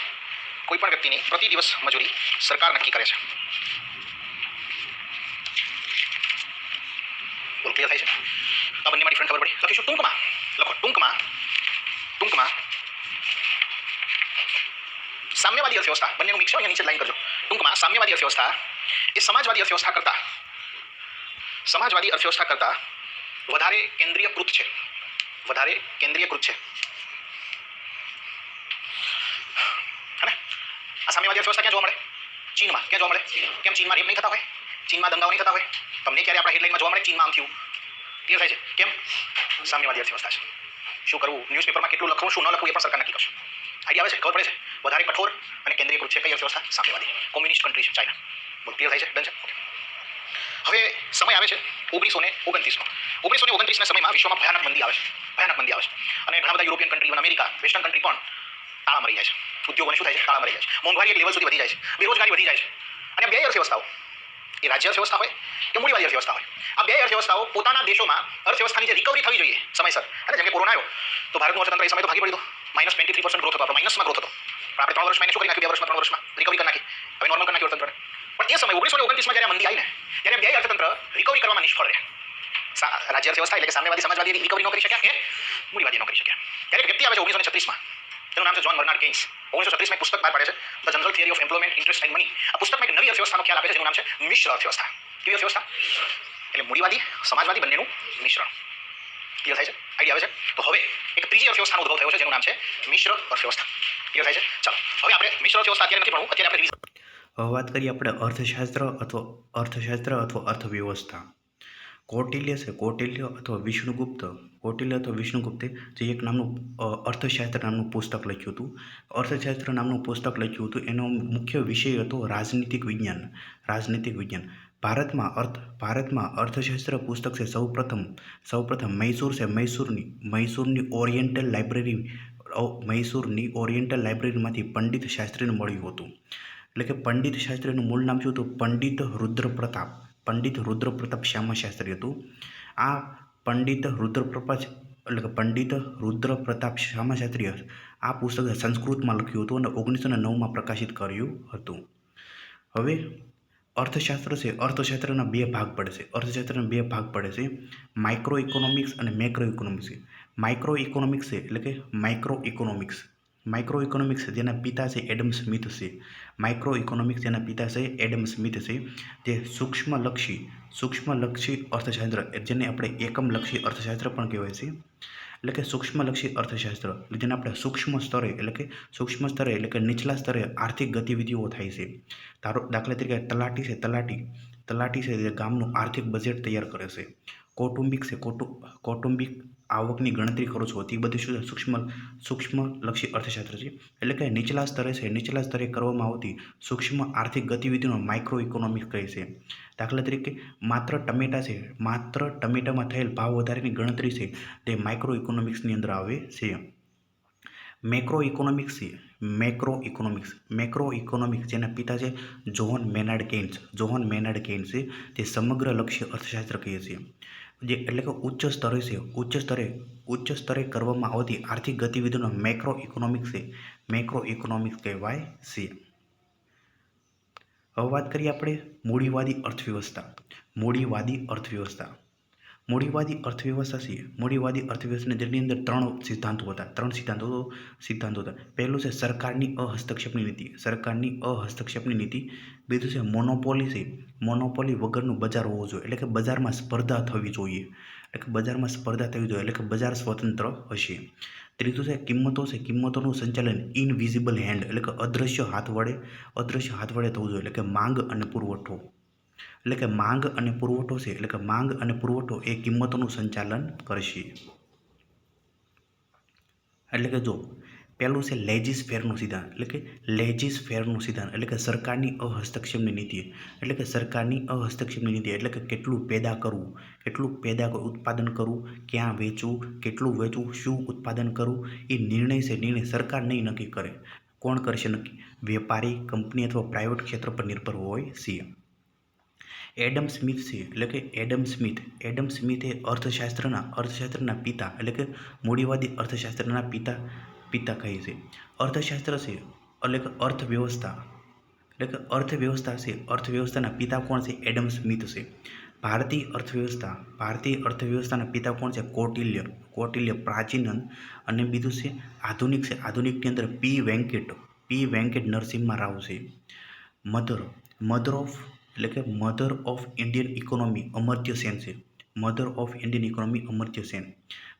કોઈ પણ વ્યક્તિની પ્રતિ દિવસ મજૂરી સરકાર નક્કી કરે છે. બોલ, ક્લિયર થાય છે? આ બંનેમાં ડિફરન્ટ ખબર પડી. લખીશું ટૂંકમાં. લખો ટૂંકમાં સામ્યવાદી અર્થવ્યવસ્થા, બંનેનું મિક્સ અહીંયા નીચે લાઈન કરજો. ટૂંકમાં સામ્યવાદી અર્થવ્યવસ્થા એ સમાજવાદી અર્થવ્યવસ્થા કરતા વધારે કેન્દ્રીયકૃત છે. હે? આ સામ્યવાદી અર્થવ્યવસ્થા ક્યાં જોવા મળે? ચીનમાં. ક્યાં જોવા મળે? કેમ ચીનમાં રેપ નહીં થતા હોય? ચીનમાં દંગાઓ નહીં થતા હોય? તમને ક્યારે આપણા હેડલાઇનમાં જોવા મળે ચીનમાં આમ થયું? ક્લિયર થાય છે? કેમ? સામ્યવાદી અર્થવ્યવસ્થા છે. શું કરવું, ન્યૂઝપેપરમાં કેટલું લખવું, શું ન લખવું એ પણ સરકાર નક્કી કરશે. આઈડિયા આવે છે? ખબર પડે છે? વધારે કઠોર અને કેન્દ્રીયકૃત છે કઈ અર્થવ્યવસ્થા? સામ્યવાદી. કોમ્યુનિસ્ટ કન્ટ્રી છે ચાઇના. બોલો, ક્લિયર થાય છે? ડન છે? હવે સમય આવે છે 1929નો. 1929ના સમયમાં વિશ્વમાં ભયાનક મંદી આવે છે. અને ઘણા બધા European country, America, western country પણ તાળા મરી જાય છે. ઉદ્યોગોને શું થાય છે? તાળા મરી જાય છે. મોંઘવારી એક લેવલ સુધી વધી જાય છે. બેરોજગારી વધી જાય છે. અને બે અર્થવ્યવસ્થાઓ, એ રાજ્ય અર્થવ્યવસ્થા હોય કે મૂડીવાદી અર્થવ્યવસ્થા હોય, આ બે અર્થવ્યવસ્થાઓ પોતાના દેશોમાં અર્થવ્યવસ્થાની જે રિકવરી થવી જોઈએ સમયસર, અને જેમ કે કોરોના આવ્યો તો ભારતનું અર્થતંત્ર એ સમય તો ભાગી પડ્યું, -23% ગ્રોથ હતો, આપણો માઇનસમાં ગ્રોથ હતો. પણ આપણે 3 વર્ષમાં શું કરી નાખ્યું? 2 વર્ષમાં 3 વર્ષમાં રિકવરી કરી નાખી. હવે નોર્મલ કરી નાખ્યું અર્થતંત્રને. પણ એ સમય 1929માં જ્યારે મંદી આવી ને, ત્યારે બે અર્થતંત્ર રિકવરી કરવામાં નિષ્ફળ રહ્યા. રાજ્ય અર્થવ્યવસ્થા એટલે કે સામ્યવાદી સમાજવાદી રિકવરી ન કરી શક્યા કે મૂડીવાદી ન કરી શક્યા. ત્યારે એક વ્યક્તિ આવે છે 1936માં, તેનું નામ છે જ્હોન બર્નાર્ડ કેઇન્સ. 1936માં એક પુસ્તક બહાર પાડે છે, the general theory of employment, interest and money. આ પુસ્તકમાં એક નવી અર્થવ્યવસ્થાનો ખ્યાલ આપે છે જેનું નામ છે મિશ્ર અર્થવ્યવસ્થા. કેવી અર્થવ્યવસ્થા? એટલે મૂડીવાદી સમાજવાદી બંનેનું મિશ્રણ. ક્લિયર થાય છે? આઈડિયા આવે છે? તો હવે એક ત્રીજી અર્થવ્યવસ્થાનો ઉદ્ભવ થયો છે જેનું નામ છે મિશ્ર અર્થવ્યવસ્થા. ક્લિયર થાય છે? ચાલો, હવે આપણે મિશ્ર અર્થવ્યવસ્થા અત્યારે નથી ભણવું, અત્યારે આપણે વાત કરીએ આપણે અર્થશાસ્ત્ર અથવા અર્થવ્યવસ્થા. કૌટિલ્ય અથવા વિષ્ણુગુપ્તે જે એક નામનું અર્થશાસ્ત્ર નામનું પુસ્તક લખ્યું હતું. એનો મુખ્ય વિષય હતો રાજનીતિક વિજ્ઞાન. ભારતમાં અર્થશાસ્ત્ર પુસ્તક છે સૌપ્રથમ મૈસૂરની ઓરિએન્ટલ લાઇબ્રેરીમાંથી પંડિત શાસ્ત્રીને મળ્યું હતું. એટલે કે પંડિત શાસ્ત્રીનું મૂળ નામ શું હતું? પંડિત રુદ્રપ્રતાપ શ્યામા શાસ્ત્રી હતું. આ પંડિત રુદ્રપ્રતાપ શ્યામા શાસ્ત્રીએ આ પુસ્તક સંસ્કૃતમાં લખ્યું હતું અને 1909માં પ્રકાશિત કર્યું હતું. હવે અર્થશાસ્ત્રના બે ભાગ પડે છે. માઇક્રો ઇકોનોમિક્સ અને મેક્રો ઇકોનોમિક્સ. માઇક્રો ઇકોનોમિક્સ જેના પિતા છે એડમ સ્મિથ છે. જે સૂક્ષ્મલક્ષી અર્થશાસ્ત્ર, જેને આપણે એકમલક્ષી અર્થશાસ્ત્ર પણ કહેવાય છે. એટલે કે સૂક્ષ્મલક્ષી અર્થશાસ્ત્ર જેને આપણે સૂક્ષ્મ સ્તરે એટલે કે નીચલા સ્તરે આર્થિક ગતિવિધિઓ થાય છે. દાખલા તરીકે તલાટી છે જે ગામનું આર્થિક બજેટ તૈયાર કરે છે. કૌટુંબિક આવકની ગણતરી કરો છો, તે બધી શું છે? સૂક્ષ્મલક્ષી અર્થશાસ્ત્ર છે. એટલે કે નીચલા સ્તરે કરવામાં આવતી સૂક્ષ્મ આર્થિક ગતિવિધિનો માઇક્રો ઇકોનોમિક્સ કહે છે. દાખલા તરીકે માત્ર ટમેટામાં થયેલ ભાવ વધારાની ગણતરી છે તે માઇક્રો ઇકોનોમિક્સની અંદર આવે છે. મેક્રો ઇકોનોમિક્સ જેના પિતા છે જોહન મેનાર્ડ કેઇન્સ છે, તે સમગ્ર લક્ષ્ય અર્થશાસ્ત્ર કહે છે. એટલે કે ઉચ્ચ સ્તરે કરવામાં આવતી આર્થિક ગતિવિધિનો મેક્રો ઇકોનોમિક્સ કહેવાય છે. હવે વાત કરીએ આપણે મૂડીવાદી અર્થવ્યવસ્થાની અંદર ત્રણ સિદ્ધાંતો હતા. પહેલું છે સરકારની હસ્તક્ષેપની નીતિ. બીજું છે મોનોપોલી વગરનું બજાર હોવું જોઈએ, એટલે કે બજારમાં સ્પર્ધા થવી જોઈએ, એટલે કે બજાર સ્વતંત્ર હશે. ત્રીજું છે કિંમતોનું સંચાલન ઇનવિઝિબલ હેન્ડ, એટલે કે અદ્રશ્ય હાથ વડે થવું જોઈએ, એટલે કે માંગ અને પુરવઠો એ કિંમતોનું સંચાલન કરશે. એટલે કે જો પહેલું છે લેજીસ ફેરનો સિદ્ધાંત, એટલે કે સરકારની હસ્તક્ષેપની નીતિ, એટલે કે કેટલું પેદા કરવું, ઉત્પાદન કરવું, ક્યાં વેચવું, કેટલું વેચવું, શું ઉત્પાદન કરવું, એ નિર્ણય સરકાર નહીં નક્કી કરે. કોણ કરશે નક્કી? વેપારી, કંપની અથવા પ્રાઇવેટ ક્ષેત્ર પર નિર્ભર હોય છે. એડમ સ્મિથ એ અર્થશાસ્ત્રના પિતા, એટલે કે મૂડીવાદી અર્થશાસ્ત્રના પિતા કહે છે. અર્થશાસ્ત્ર છે એટલે કે અર્થવ્યવસ્થાના પિતા કોણ છે? એડમ સ્મિથ છે. ભારતીય અર્થવ્યવસ્થાના પિતા કોણ છે? કૌટિલ્ય પ્રાચીન. અને બીજું છે આધુનિકની અંદર પી વેંકટ નરસિમ્હા રાવ છે. Mother of Indian economy Amartya Sen છે.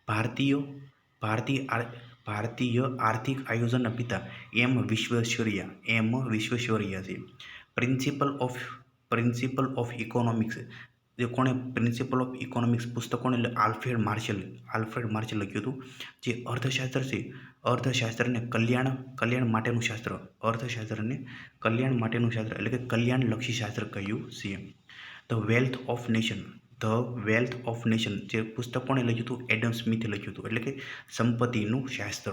ભારતીય આર્થિક આયોજનના પિતા એમ વિશ્વેશ્વરૈયા છે. પ્રિન્સિપલ ઓફ ઇકોનોમિક્સ જે કોણે પ્રિન્સિપલ ઓફ ઇકોનોમિક્સ પુસ્તક કોણે આલ્ફ્રેડ માર્શલે લખ્યું હતું. જે અર્થશાસ્ત્રને કલ્યાણ માટેનું શાસ્ત્ર, એટલે કે કલ્યાણલક્ષી શાસ્ત્ર કહ્યું છે. ધ વેલ્થ ઓફ નેશન જે પુસ્તક કોણે લખ્યું હતું? એડમ સ્મિથે લખ્યું હતું, એટલે કે સંપત્તિનું શાસ્ત્ર.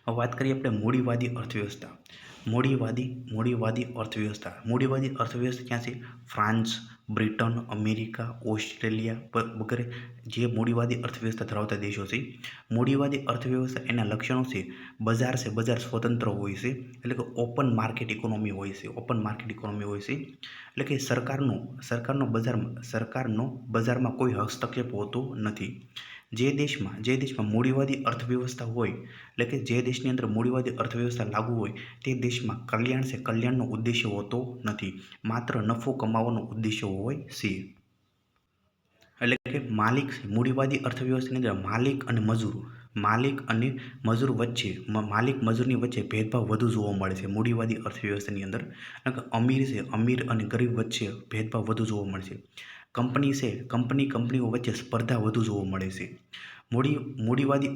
હવે વાત કરીએ આપણે મૂડીવાદી અર્થવ્યવસ્થા. મૂડીવાદી અર્થવ્યવસ્થા ક્યાં છે? ફ્રાન્સ, બ્રિટન, અમેરિકા, ઓસ્ટ્રેલિયા વગેરે જે મૂડીવાદી અર્થવ્યવસ્થા ધરાવતા દેશો છે. મૂડીવાદી અર્થવ્યવસ્થા એના લક્ષણો છે બજાર સ્વતંત્ર હોય છે, એટલે કે ઓપન માર્કેટ ઇકોનોમી હોય છે. એટલે કે સરકારનો બજારમાં કોઈ હસ્તક્ષેપ હોતો નથી. જે દેશમાં મૂડીવાદી અર્થવ્યવસ્થા હોય, એટલે કે જે દેશની અંદર મૂડીવાદી અર્થવ્યવસ્થા લાગુ હોય તે દેશમાં કલ્યાણનો ઉદ્દેશ્ય હોતો નથી, માત્ર નફો કમાવાનો ઉદ્દેશ્ય હોય છે. એટલે કે મૂડીવાદી અર્થવ્યવસ્થાની અંદર માલિક અને મજૂરની વચ્ચે ભેદભાવ વધુ જોવા મળે છે. મૂડીવાદી અર્થવ્યવસ્થાની અંદર અમીર અને ગરીબ વચ્ચે ભેદભાવ વધુ જોવા મળે છે. કંપનીઓ વચ્ચે સ્પર્ધા વધુ જોવા મળે છે. મૂડીવાદી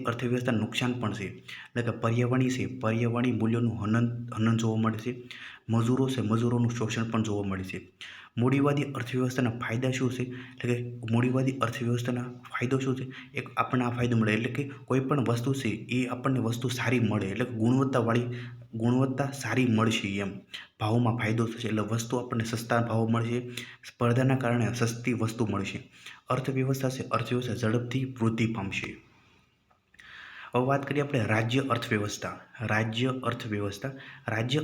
અર્થવ્યવસ્થા નુકસાન પણ છે, એટલે કે પર્યાવરણીય મૂલ્યોનું હનન જોવા મળે છે. મજૂરો છે મજૂરોનું શોષણ પણ જોવા મળે છે. મૂડીવાદી અર્થવ્યવસ્થાના ફાયદા શું છે? એટલે કે મૂડીવાદી અર્થવ્યવસ્થાના ફાયદો શું છે? એક આપણને આ ફાયદો મળે એટલે કે કોઈ પણ વસ્તુ છે એ આપણને વસ્તુ સારી મળે એટલે ગુણવત્તા સારી મળશે એમ. ભાવમાં ફાયદો થશે એટલે વસ્તુ આપણને સસ્તા ભાવ મળશે. સ્પર્ધાના કારણે સસ્તી વસ્તુ મળશે. અર્થવ્યવસ્થા છે અર્થવ્યવસ્થા ઝડપથી વૃદ્ધિ પામશે. હવે વાત કરીએ આપણે રાજ્ય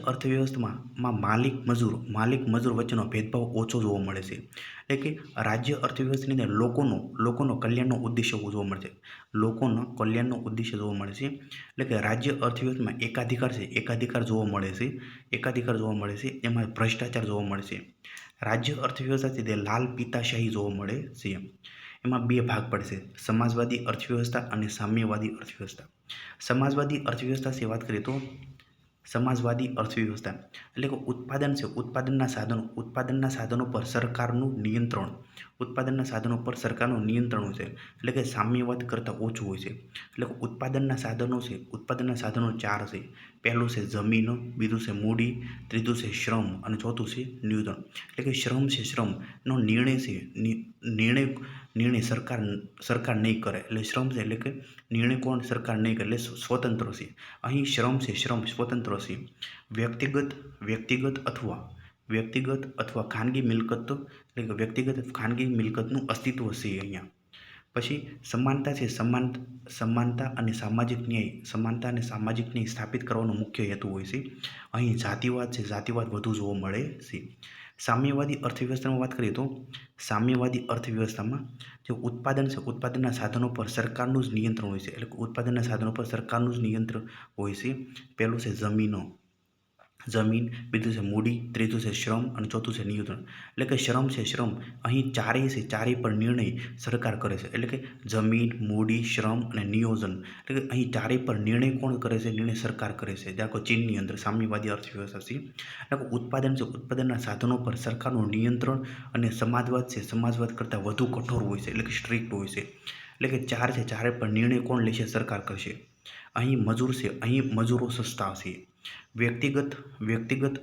અર્થવ્યવસ્થામાં માલિક મજૂર વચ્ચેનો ભેદભાવ ઓછો જોવા મળે છે. એટલે કે રાજ્ય અર્થવ્યવસ્થાની અંદર લોકોનો કલ્યાણનો ઉદ્દેશ્ય જોવા મળે છે. લોકોનો કલ્યાણનો ઉદ્દેશ્ય જોવા મળે છે. એટલે કે રાજ્ય અર્થવ્યવસ્થામાં એકાધિકાર જોવા મળે છે. એમાં ભ્રષ્ટાચાર જોવા મળે છે. રાજ્ય અર્થવ્યવસ્થા છે તે લાલ પિતાશાહી જોવા મળે છે. એમાં બે ભાગ પડશે, સમાજવાદી અર્થવ્યવસ્થા અને સામ્યવાદી અર્થવ્યવસ્થા. સમાજવાદી અર્થવ્યવસ્થા વિશે વાત કરીએ તો સમાજવાદી અર્થવ્યવસ્થા એટલે કે ઉત્પાદનના સાધનો પર સરકારનું નિયંત્રણ છે. એટલે કે સામ્યવાદ કરતાં ઓછું હોય છે. એટલે કે ઉત્પાદનના સાધનો ચાર છે. પહેલું છે જમીન, બીજું છે મૂડી, ત્રીજું છે શ્રમ અને ચોથું છે નિયોજન. એટલે કે શ્રમનો નિર્ણય સરકાર નહીં કરે. એટલે શ્રમ છે એટલે કે નિર્ણય કોણ સરકાર નહીં કરે એટલે સ્વતંત્ર છે. અહીં શ્રમ સ્વતંત્ર છે. વ્યક્તિગત અથવા ખાનગી મિલકતનું અસ્તિત્વ છે અહીંયા. પછી સમાનતા છે સમાનતા અને સામાજિક ન્યાય સ્થાપિત કરવાનો મુખ્ય હેતુ હોય છે. અહીં જાતિવાદ વધુ જોવા મળે છે. સામ્યવાદી અર્થવ્યવસ્થામાં વાત કરીએ તો સામ્યવાદી અર્થવ્યવસ્થામાં જે ઉત્પાદનના સાધનો પર સરકારનું જ નિયંત્રણ હોય છે. એટલે કે ઉત્પાદનના સાધનો પર સરકારનું જ નિયંત્રણ હોય છે. પહેલું છે જમીન, બીજું છે મૂડી, ત્રીજું છે શ્રમ અને ચોથું છે નિયોજન. એટલે કે શ્રમ અહીં ચારેય પર નિર્ણય સરકાર કરે છે. એટલે કે જમીન, મૂડી, શ્રમ અને નિયોજન. એટલે કે અહીં ચારેય પર નિર્ણય કોણ કરે છે? નિર્ણય સરકાર કરે છે. દાખલો ચીનની અંદર સામ્યવાદી અર્થવ્યવસ્થા છે. એટલે કે ઉત્પાદનના સાધનો પર સરકારનું નિયંત્રણ અને સમાજવાદ કરતાં વધુ કઠોર હોય છે. એટલે કે સ્ટ્રિક્ટ હોય છે. એટલે કે ચારે પર નિર્ણય કોણ લેશે? સરકાર કરશે. અહીં મજૂરો સસ્તા છે. વ્યક્તિગત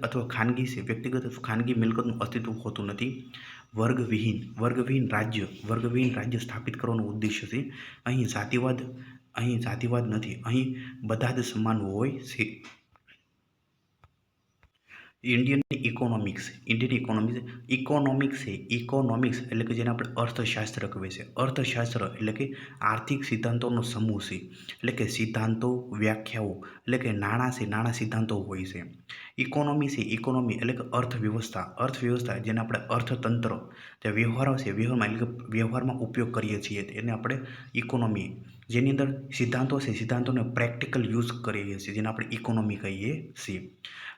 અથવા ખાનગી મિલકતનું અસ્તિત્વ હોતું નથી. વર્ગવિહીન રાજ્ય સ્થાપિત કરવાનો ઉદ્દેશ્ય છે. અહીં જાતિવાદ નથી. અહીં બધા જ સમાન હોય છે. ઇન્ડિયન ઇકોનોમિક્સ એટલે કે જેને આપણે અર્થશાસ્ત્ર કહીએ છીએ. અર્થશાસ્ત્ર એટલે કે આર્થિક સિદ્ધાંતોનો સમૂહ છે. એટલે કે સિદ્ધાંતો, વ્યાખ્યાઓ એટલે કે નાણાં સિદ્ધાંતો હોય છે. ઇકોનોમી એટલે કે અર્થવ્યવસ્થા જેને આપણે અર્થતંત્ર જે વ્યવહારો છે વ્યવહારમાં ઉપયોગ કરીએ છીએ એને આપણે ઇકોનોમી. જેની અંદર સિદ્ધાંતોને પ્રેક્ટિકલ યુઝ કરીએ છીએ જેને આપણે ઇકોનોમી કહીએ છીએ.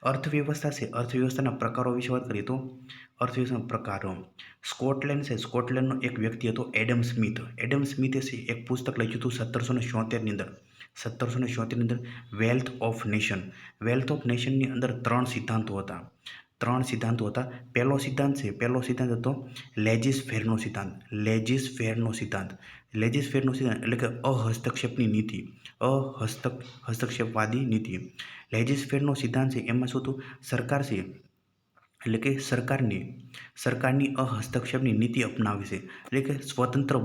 અર્થવ્યવસ્થાના પ્રકારો વિશે વાત કરીએ તો અર્થવ્યવસ્થાના પ્રકારો સ્કોટલેન્ડનો એક વ્યક્તિ હતો એડમ સ્મિથે એક પુસ્તક લખ્યું હતું 1776ની અંદર વેલ્થ ઓફ નેશનની અંદર ત્રણ સિદ્ધાંતો હતા. પહેલો સિદ્ધાંત હતો લેજીસ ફેરનો સિદ્ધાંત એટલે કે હસ્તક્ષેપવાદી નીતિ. લેજીસ ફેરનો સિદ્ધાંત છે એમાં શું હતું? સરકાર છે એટલે કે સરકારની હસ્તક્ષેપની નીતિ અપનાવે છે. એટલે કે સ્વતંત્ર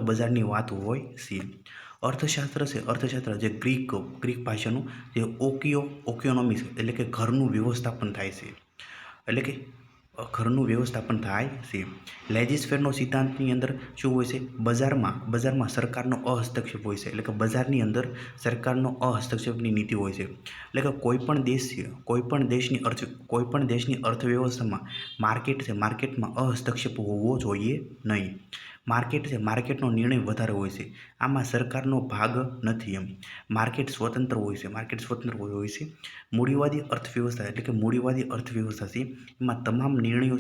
બજારની વાત હોય છે. અર્થશાસ્ત્ર જે ગ્રીક ભાષાનું જે ઓકિયોનોમિક્સ એટલે કે ઘરનું વ્યવસ્થાપન થાય છે. લેજીસ ફેરનો સિદ્ધાંતની અંદર શું હોય છે? બજારમાં સરકારનો હસ્તક્ષેપ હોય છે. એટલે કે બજારની અંદર સરકારનો હસ્તક્ષેપની નીતિ હોય છે. એટલે કે કોઈ પણ દેશની અર્થવ્યવસ્થામાં માર્કેટમાં હસ્તક્ષેપ હોવો જોઈએ નહીં. માર્કેટનો નિર્ણય વધારે હોય છે. આમાં સરકારનો ભાગ નથી એમ. માર્કેટ સ્વતંત્ર હોય છે. મૂડીવાદી અર્થવ્યવસ્થા છે એમાં તમામ નિર્ણયો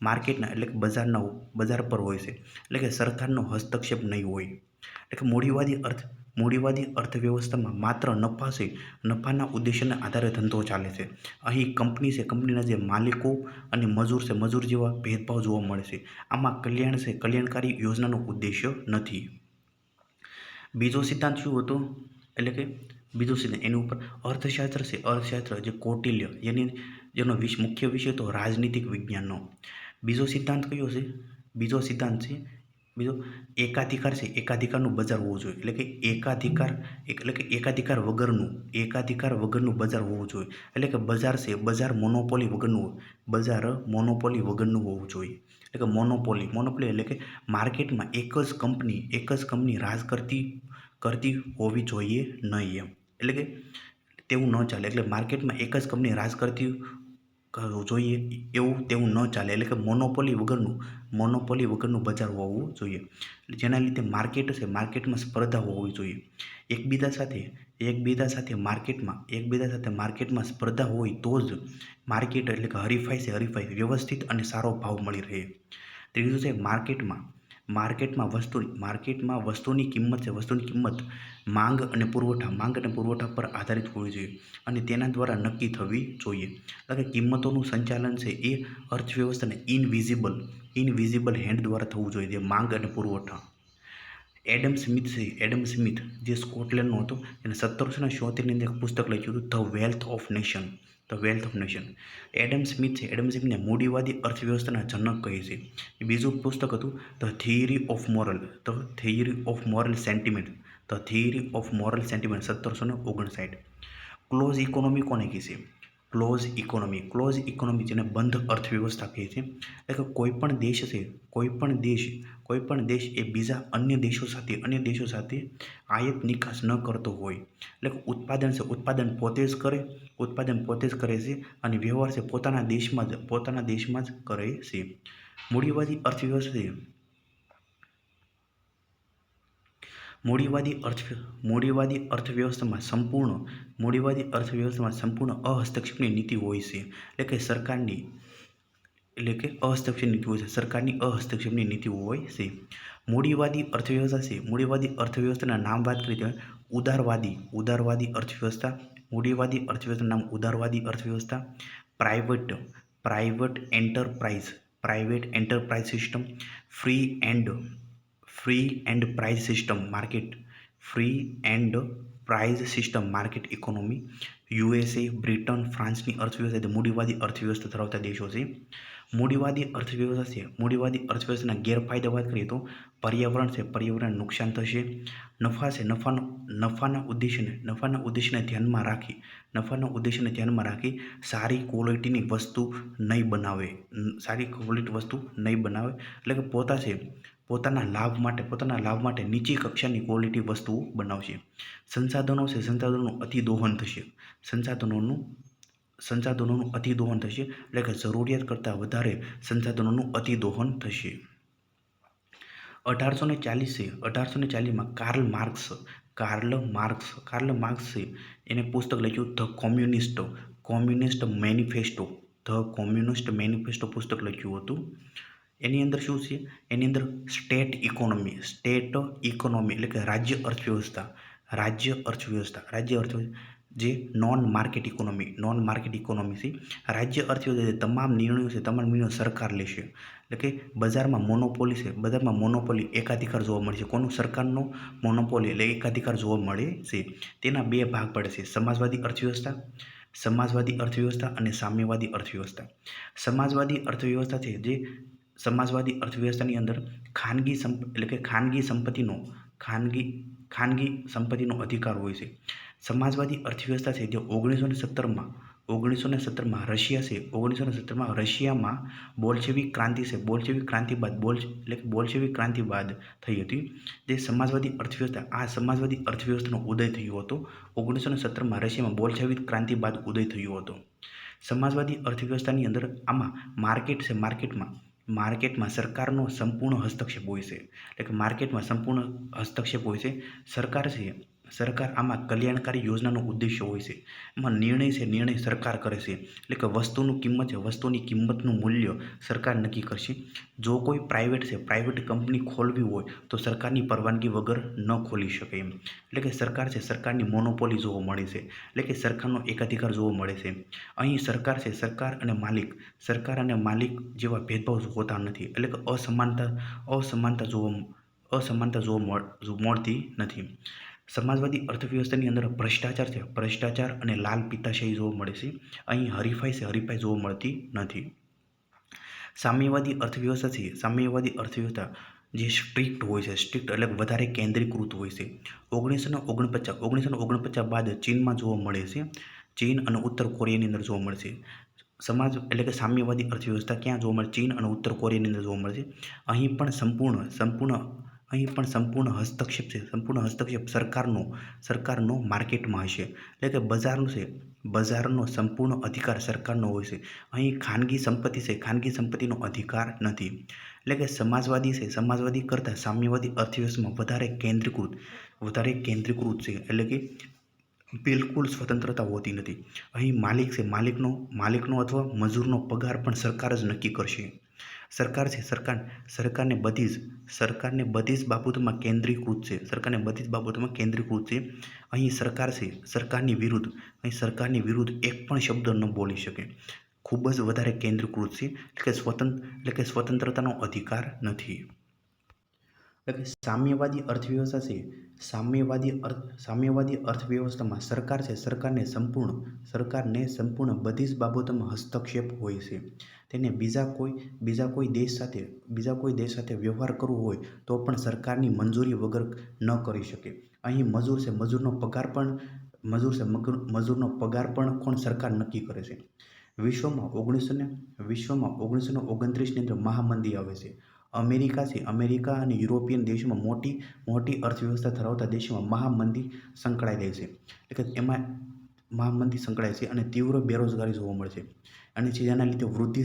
માર્કેટના એટલે કે બજાર પર હોય છે. એટલે કે સરકારનો હસ્તક્ષેપ નહીં હોય. એટલે કે મૂડીવાદી અર્થવ્યવસ્થામાં માત્ર નફાના ઉદ્દેશ્યના આધારે ધંધો ચાલે છે. અહીં કંપનીના જે માલિકો અને મજૂર જેવા ભેદભાવ જોવા મળે છે. આમાં કલ્યાણકારી યોજનાનો ઉદ્દેશ્ય નથી. બીજો સિદ્ધાંત શું હતો? એટલે કે બીજો સિદ્ધાંત એની ઉપર અર્થશાસ્ત્ર છે. અર્થશાસ્ત્ર જે કૌટિલ્ય જેનો મુખ્ય વિષય તો રાજનીતિક વિજ્ઞાનનો. બીજો સિદ્ધાંત કયો છે? બીજો સિદ્ધાંત છે બીજો એકાધિકાર છે. એકાધિકારનું બજાર હોવું જોઈએ, એટલે કે એકાધિકાર વગરનું બજાર હોવું જોઈએ. એટલે કે બજાર છે, બજાર મોનોપોલી વગરનું હોવું જોઈએ. એટલે કે મોનોપોલી એટલે કે માર્કેટમાં એક જ કંપની રાજ કરતી હોવી જોઈએ નહીં એમ. એટલે કે તેવું ન ચાલે. એટલે માર્કેટમાં એક જ કંપની રાજ કરતી જોઈએ તેવું ન ચાલે. એટલે કે મોનોપોલી વગરનું બજાર હોવું જોઈએ. જેના લીધે માર્કેટ છે, માર્કેટમાં સ્પર્ધા હોવી જોઈએ. એકબીજા સાથે માર્કેટમાં સ્પર્ધા હોય તો જ માર્કેટ એટલે કે હરીફાઈ વ્યવસ્થિત અને સારો ભાવ મળી રહે. ત્રીજું છે માર્કેટમાં વસ્તુની કિંમત છે. વસ્તુની કિંમત માંગ અને પુરવઠા પર આધારિત હોવી જોઈએ અને તેના દ્વારા નક્કી થવી જોઈએ. એટલે કે કિંમતોનું સંચાલન છે એ અર્થવ્યવસ્થાને ઇનવિઝિબલ હેન્ડ દ્વારા થવું જોઈએ, જે માંગ અને પુરવઠા. એડમ સ્મિથ જે સ્કોટલેન્ડનો હતો, એને 1776ની અંદર એક પુસ્તક લખ્યું હતું, the wealth of nation. Adam સ્મિથને મૂડીવાદી અર્થવ્યવસ્થાના જનક કહે છે. બીજું પુસ્તક હતું the theory of moral sentiment. 1759. Close economy કોને કહે છે? ક્લોઝ ઇકોનોમી જેને બંધ અર્થવ્યવસ્થા કહે છે. એટલે કે કોઈ પણ દેશ એ બીજા અન્ય દેશો સાથે આયાત નિકાસ ન કરતો હોય. એટલે કે ઉત્પાદન પોતે જ કરે છે અને વ્યવહાર છે પોતાના દેશમાં જ કરે છે. મૂડીવાદી અર્થવ્યવસ્થામાં સંપૂર્ણ અહસ્તક્ષેપની નીતિ હોય છે. એટલે કે સરકારની હસ્તક્ષેપની નીતિ હોય છે. મૂડીવાદી અર્થવ્યવસ્થાના નામ વાત કરીએ તો ઉદારવાદી અર્થવ્યવસ્થા. મૂડીવાદી અર્થવ્યવસ્થાનું નામ ઉદારવાદી અર્થવ્યવસ્થા. Private enterprise system. Free enterprise system market economy. USA, Britain, ફ્રાન્સની અર્થવ્યવસ્થા મૂડીવાદી અર્થવ્યવસ્થા ધરાવતા દેશો છે. મૂડીવાદી અર્થવ્યવસ્થાના ગેરફાયદા વાત કરીએ તો પર્યાવરણને નુકસાન થશે. નફાના ઉદ્દેશ્યને ધ્યાનમાં રાખી સારી ક્વોલિટીની વસ્તુ નહીં બનાવે. એટલે કે પોતાના લાભ માટે નીચી કક્ષાની ક્વોલિટી વસ્તુઓ બનાવશે. સંસાધનોનું અતિદોહન થશે. એટલે કે જરૂરિયાત કરતાં વધારે સંસાધનોનું અતિદોહન થશે. 1840માં કાર્લ માર્ક્સ એને પુસ્તક લખ્યું ધ કોમ્યુનિસ્ટ મેનિફેસ્ટો પુસ્તક લખ્યું હતું. એની અંદર શું છે? એની અંદર સ્ટેટ ઇકોનોમી એટલે કે રાજ્ય અર્થવ્યવસ્થા જે નોન માર્કેટ ઇકોનોમી છે. રાજ્ય અર્થવ્યવસ્થા તમામ નિર્ણયો સરકાર લેશે. એટલે કે બજારમાં મોનોપોલી એકાધિકાર જોવા મળે છે. કોનું? સરકારનો મોનોપોલી એટલે એકાધિકાર જોવા મળે છે. તેના બે ભાગ પડે છે, સમાજવાદી અર્થવ્યવસ્થા અને સામ્યવાદી અર્થવ્યવસ્થા. સમાજવાદી અર્થવ્યવસ્થા છે જે સમાજવાદી અર્થવ્યવસ્થાની અંદર ખાનગી સંપત્તિનો અધિકાર હોય છે. સમાજવાદી અર્થવ્યવસ્થા છે જે 1917માં રશિયામાં બોલ્શેવિક ક્રાંતિ બાદ થઈ હતી. જે સમાજવાદી અર્થવ્યવસ્થાનો ઉદય થયો હતો 1917માં રશિયામાં બોલ્શેવિક ક્રાંતિ બાદ ઉદય થયો હતો. સમાજવાદી અર્થવ્યવસ્થાની અંદર આમાં માર્કેટમાં સરકારનો સંપૂર્ણ હસ્તક્ષેપ હોય છે. એટલે કે માર્કેટમાં સંપૂર્ણ હસ્તક્ષેપ હોય છે. સરકાર આમાં કલ્યાણકારી યોજનાનો ઉદ્દેશ્ય હોય છે. એમાં નિર્ણય સરકાર કરે છે. એટલે કે વસ્તુની કિંમતનું મૂલ્ય સરકાર નક્કી કરશે. જો કોઈ પ્રાઇવેટ કંપની ખોલવી હોય તો સરકારની પરવાનગી વગર ન ખોલી શકે એમ. એટલે કે સરકારની મોનોપોલી જોવા મળે છે. એટલે કે સરકારનો એકાધિકાર જોવા મળે છે. અહીં સરકાર અને માલિક જેવા ભેદભાવ હોતા નથી. એટલે કે અસમાનતા જોવા મળતી નથી. સમાજવાદી અર્થવ્યવસ્થાની અંદર ભ્રષ્ટાચાર છે, ભ્રષ્ટાચાર અને લાલ પિત્તાશાહી જોવા મળે છે. અહીં હરીફાઈ જોવા મળતી નથી. સામ્યવાદી અર્થવ્યવસ્થા છે, સામ્યવાદી અર્થવ્યવસ્થા જે સ્ટ્રિક્ટ હોય છે, સ્ટ્રિક્ટ એટલે વધારે કેન્દ્રીકૃત હોય છે. 1949 બાદ ચીનમાં જોવા મળે છે. ચીન અને ઉત્તર કોરિયાની અંદર જોવા મળે છે. સમાજ એટલે કે સામ્યવાદી અર્થવ્યવસ્થા ક્યાં જોવા મળે? ચીન અને ઉત્તર કોરિયાની અંદર જોવા મળે છે. અહીં પણ સંપૂર્ણ હસ્તક્ષેપ છે. સંપૂર્ણ હસ્તક્ષેપ સરકારનો માર્કેટમાં હશે. એટલે કે બજારનો સંપૂર્ણ અધિકાર સરકારનો હોય છે. અહીં ખાનગી સંપત્તિ છે, ખાનગી સંપત્તિનો અધિકાર નથી. એટલે કે સમાજવાદી કરતાં સામ્યવાદી અર્થવ્યવસ્થામાં વધારે કેન્દ્રીકૃત છે. એટલે કે બિલકુલ સ્વતંત્રતા હોતી નથી. અહીં માલિક છે, માલિકનો અથવા મજૂરનો પગાર પણ સરકાર જ નક્કી કરશે. સરકારને બધી જ બાબતોમાં કેન્દ્રીકૃત છે. અહીં સરકાર છે, સરકારની વિરુદ્ધ એક પણ શબ્દ ન બોલી શકે. ખૂબ જ વધારે કેન્દ્રીકૃત છે. એટલે કે સ્વતંત્રતાનો અધિકાર નથી. એટલે કે સામ્યવાદી અર્થવ્યવસ્થા છે. સામ્યવાદી અર્થવ્યવસ્થામાં સરકાર છે, સરકારને સંપૂર્ણ બધી જ બાબતોમાં હસ્તક્ષેપ હોય છે. તેને બીજા કોઈ દેશ સાથે વ્યવહાર કરવો હોય તો પણ સરકારની મંજૂરી વગર ન કરી શકે. અહીં મજૂર છે, મજૂરનો પગાર પણ કોણ? સરકાર નક્કી કરે છે. વિશ્વમાં 1929ની અંદર મહામંદી આવે છે. અમેરિકા અને યુરોપિયન દેશોમાં મોટી અર્થવ્યવસ્થા ધરાવતા દેશોમાં મહામંદી સંકળાઈ જાય છે. એટલે કે એમાં મહામંદી સંકળાય છે અને તીવ્ર બેરોજગારી જોવા મળે છે. અને જેના લીધે વૃદ્ધિ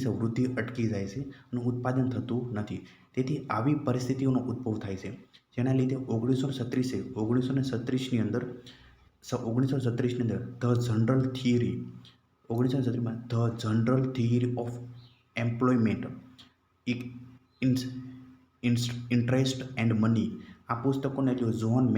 અટકી જાય છે અને ઉત્પાદન થતું નથી. તેથી આવી પરિસ્થિતિઓનો ઉદ્ભવ થાય છે. જેના લીધે 1936ની અંદર the general theory of employment, interest and money, આ પુસ્તકોને જો જ્હોન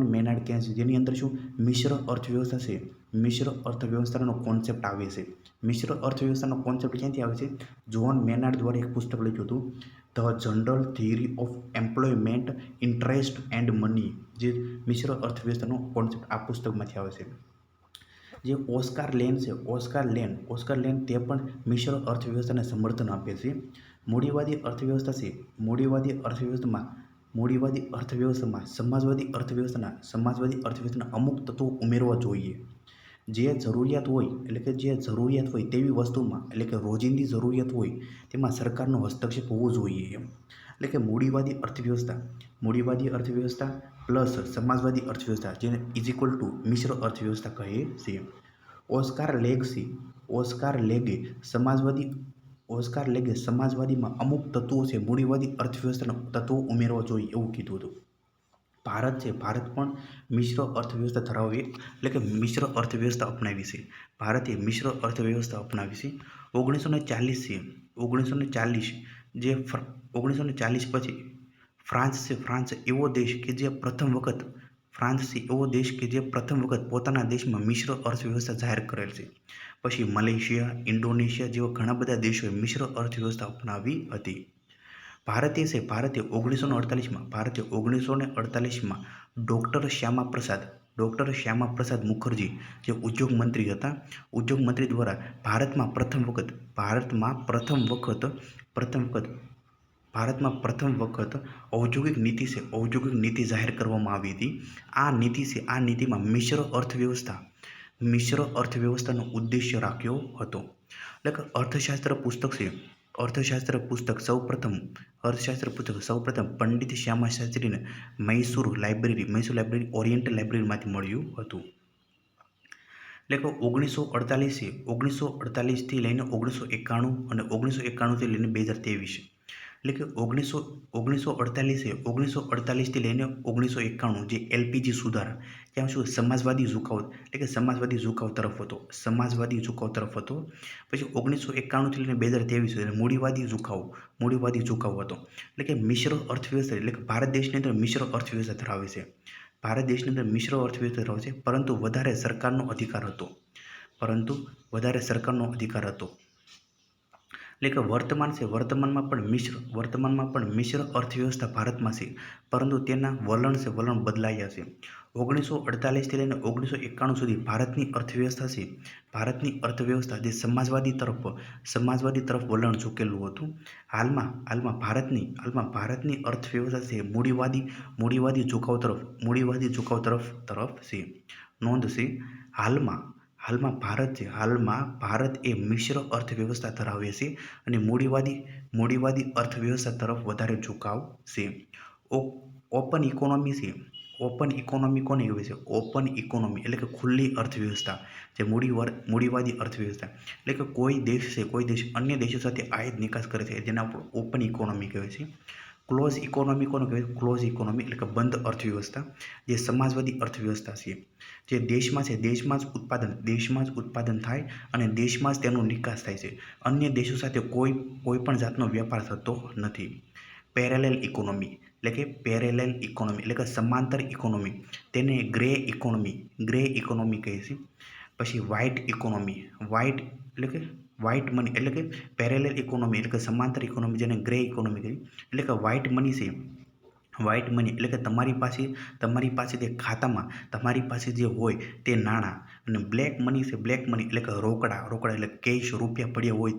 મેનાર્ડ કેન્સ, જેની અંદર શું મિશ્ર અર્થવ્યવસ્થા છે, મિશ્ર અર્થવ્યવસ્થાનો કોન્સેપ્ટ આવે છે. મિશ્ર અર્થવ્યવસ્થાનો કોન્સેપ્ટ ક્યાંથી આવે છે? જ્હોન મેનાર્ડ દ્વારા એક પુસ્તક લખ્યું હતું, the general theory of employment, interest and money, જે મિશ્ર અર્થવ્યવસ્થાનો કોન્સેપ્ટ આ પુસ્તકમાંથી આવે છે. જે ઓસ્કાર લેન તે પણ મિશ્ર અર્થવ્યવસ્થાને સમર્થન આપે છે. મૂડીવાદી અર્થવ્યવસ્થામાં સમાજવાદી અર્થવ્યવસ્થાના અમુક તત્વો ઉમેરવા જોઈએ. જે જરૂરિયાત હોય તેવી વસ્તુમાં, એટલે કે રોજિંદી જરૂરિયાત હોય તેમાં સરકારનો હસ્તક્ષેપ હોવો જોઈએ. એટલે કે મૂડીવાદી અર્થવ્યવસ્થા પ્લસ સમાજવાદી અર્થવ્યવસ્થા, જેને ઇઝ ટુ મિશ્ર અર્થવ્યવસ્થા કહે છે. ઓસ્કાર લેગે સમાજવાદીમાં અમુક તત્વો છે, મૂડીવાદી અર્થવ્યવસ્થાના તત્વો ઉમેરવા જોઈએ એવું કીધું હતું. ભારત પણ મિશ્ર અર્થવ્યવસ્થા ધરાવે, એટલે કે મિશ્ર અર્થવ્યવસ્થા અપનાવી છે. ભારતે મિશ્ર અર્થવ્યવસ્થા અપનાવી છે. 1940 પછી ફ્રાન્સ એવો દેશ કે જે પ્રથમ વખત પોતાના દેશમાં મિશ્ર અર્થવ્યવસ્થા જાહેર કરેલ છે. પછી મલેશિયા, ઇન્ડોનેશિયા જેવા ઘણા બધા દેશોએ મિશ્ર અર્થવ્યવસ્થા અપનાવી હતી. ભારતે 1948માં ડૉક્ટર શ્યામા પ્રસાદ મુખર્જી, જે ઉદ્યોગ મંત્રી હતા, ઉદ્યોગ મંત્રી દ્વારા ભારતમાં પ્રથમ વખત ઔદ્યોગિક નીતિ જાહેર કરવામાં આવી હતી. આ નીતિમાં મિશ્ર અર્થવ્યવસ્થાનો ઉદ્દેશ્ય રાખ્યો હતો. એટલે કે અર્થશાસ્ત્ર પુસ્તક સૌપ્રથમ પંડિત શ્યામા શાસ્ત્રીને મૈસૂર લાઇબ્રેરી ઓરિએન્ટલ લાઇબ્રેરીમાંથી મળ્યું હતું. એટલે કે 1948થી લઈને 1991 અને 1991થી લઈને 2023, એટલે કે 1948થી લઈને 1991 જે એલપીજી સુધારા, ત્યાં શું સમાજવાદી ઝુકાવ તરફ હતો. પછી 1991થી લઈને 2023 એટલે મૂડીવાદી ઝુકાવ હતો. એટલે કે મિશ્ર અર્થવ્યવસ્થા, એટલે કે ભારત દેશની અંદર મિશ્ર અર્થવ્યવસ્થા ધરાવે છે. પરંતુ વધારે સરકારનો અધિકાર હતો. એટલે કે વર્તમાનમાં પણ મિશ્ર અર્થવ્યવસ્થા ભારતમાં છે, પરંતુ તેના વલણ બદલાયા છે. 1948થી લઈને 1991 સુધી ભારતની અર્થવ્યવસ્થા જે સમાજવાદી તરફ વલણ ઝૂકેલું હતું. હાલમાં ભારતની અર્થવ્યવસ્થા છે મૂડીવાદી ઝુકાવ તરફ છે. નોંધ છે, હાલમાં ભારત એ મિશ્ર અર્થવ્યવસ્થા ધરાવે છે અને મૂડીવાદી અર્થવ્યવસ્થા તરફ વધારે ઝુકાવ છે. ઓપન ઇકોનોમી કોને કહેવાય છે? ઓપન ઇકોનોમી એટલે કે ખુલ્લી અર્થવ્યવસ્થા, જે મૂડીવાદી અર્થવ્યવસ્થા એટલે કે કોઈ દેશ અન્ય દેશો સાથે આયાત નિકાસ કરે છે, જેના ઉપર ઓપન ઇકોનોમી કહેવાય છે. ક્લોઝ ઇકોનોમી કોને કહેવાય? ક્લોઝ ઇકોનોમી એટલે કે બંધ અર્થવ્યવસ્થા, જે સમાજવાદી અર્થવ્યવસ્થા છે, જે દેશમાં જ ઉત્પાદન થાય અને દેશમાં જ તેનો નિકાસ થાય છે. અન્ય દેશો સાથે કોઈ પણ જાતનો વેપાર થતો નથી. પેરેલલ ઇકોનોમી એટલે કે સમાંતર ઇકોનોમી, તેને ગ્રે ઇકોનોમી કહે છે. પછી વ્હાઇટ મની એટલે કે પેરેલલ ઇકોનોમી એટલે કે સમાંતર ઇકોનોમી, જેને ગ્રે ઇકોનોમી કહે એટલે કે વ્હાઇટ મની છે. વ્હાઇટ મની એટલે કે તમારી પાસે જે ખાતામાં તમારી પાસે જે હોય તે નાણાં. અને બ્લેક મની એટલે કે રોકડા એટલે કેશ, રૂપિયા પડ્યા હોય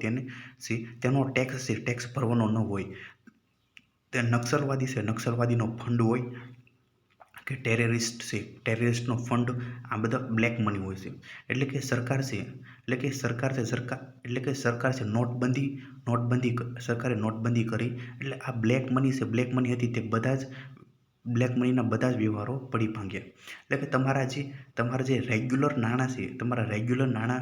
તેનો ટેક્સ ભરવાનો ન હોય. તે નક્સલવાદીનો ફંડ હોય કે ટેરરિસ્ટનો ફંડ, આ બધા બ્લેક મની હોય છે. એટલે કે સરકારે નોટબંધી કરી, એટલે આ બ્લેક મની હતી તે બ્લેક મનીના બધા જ વ્યવહારો પડી ભાંગ્યા. એટલે કે તમારા જે રેગ્યુલર નાણાં છે, તમારા રેગ્યુલર નાણાં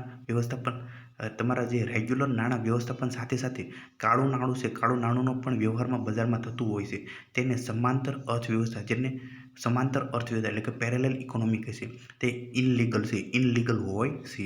વ્યવસ્થાપન સાથે કાળું નાણુંનો પણ વ્યવહારમાં બજારમાં થતું હોય છે. તેને સમાંતર અર્થવ્યવસ્થા એટલે કે પેરેલલ ઇકોનોમી કહે છે. તે ઇનલીગલ હોય છે.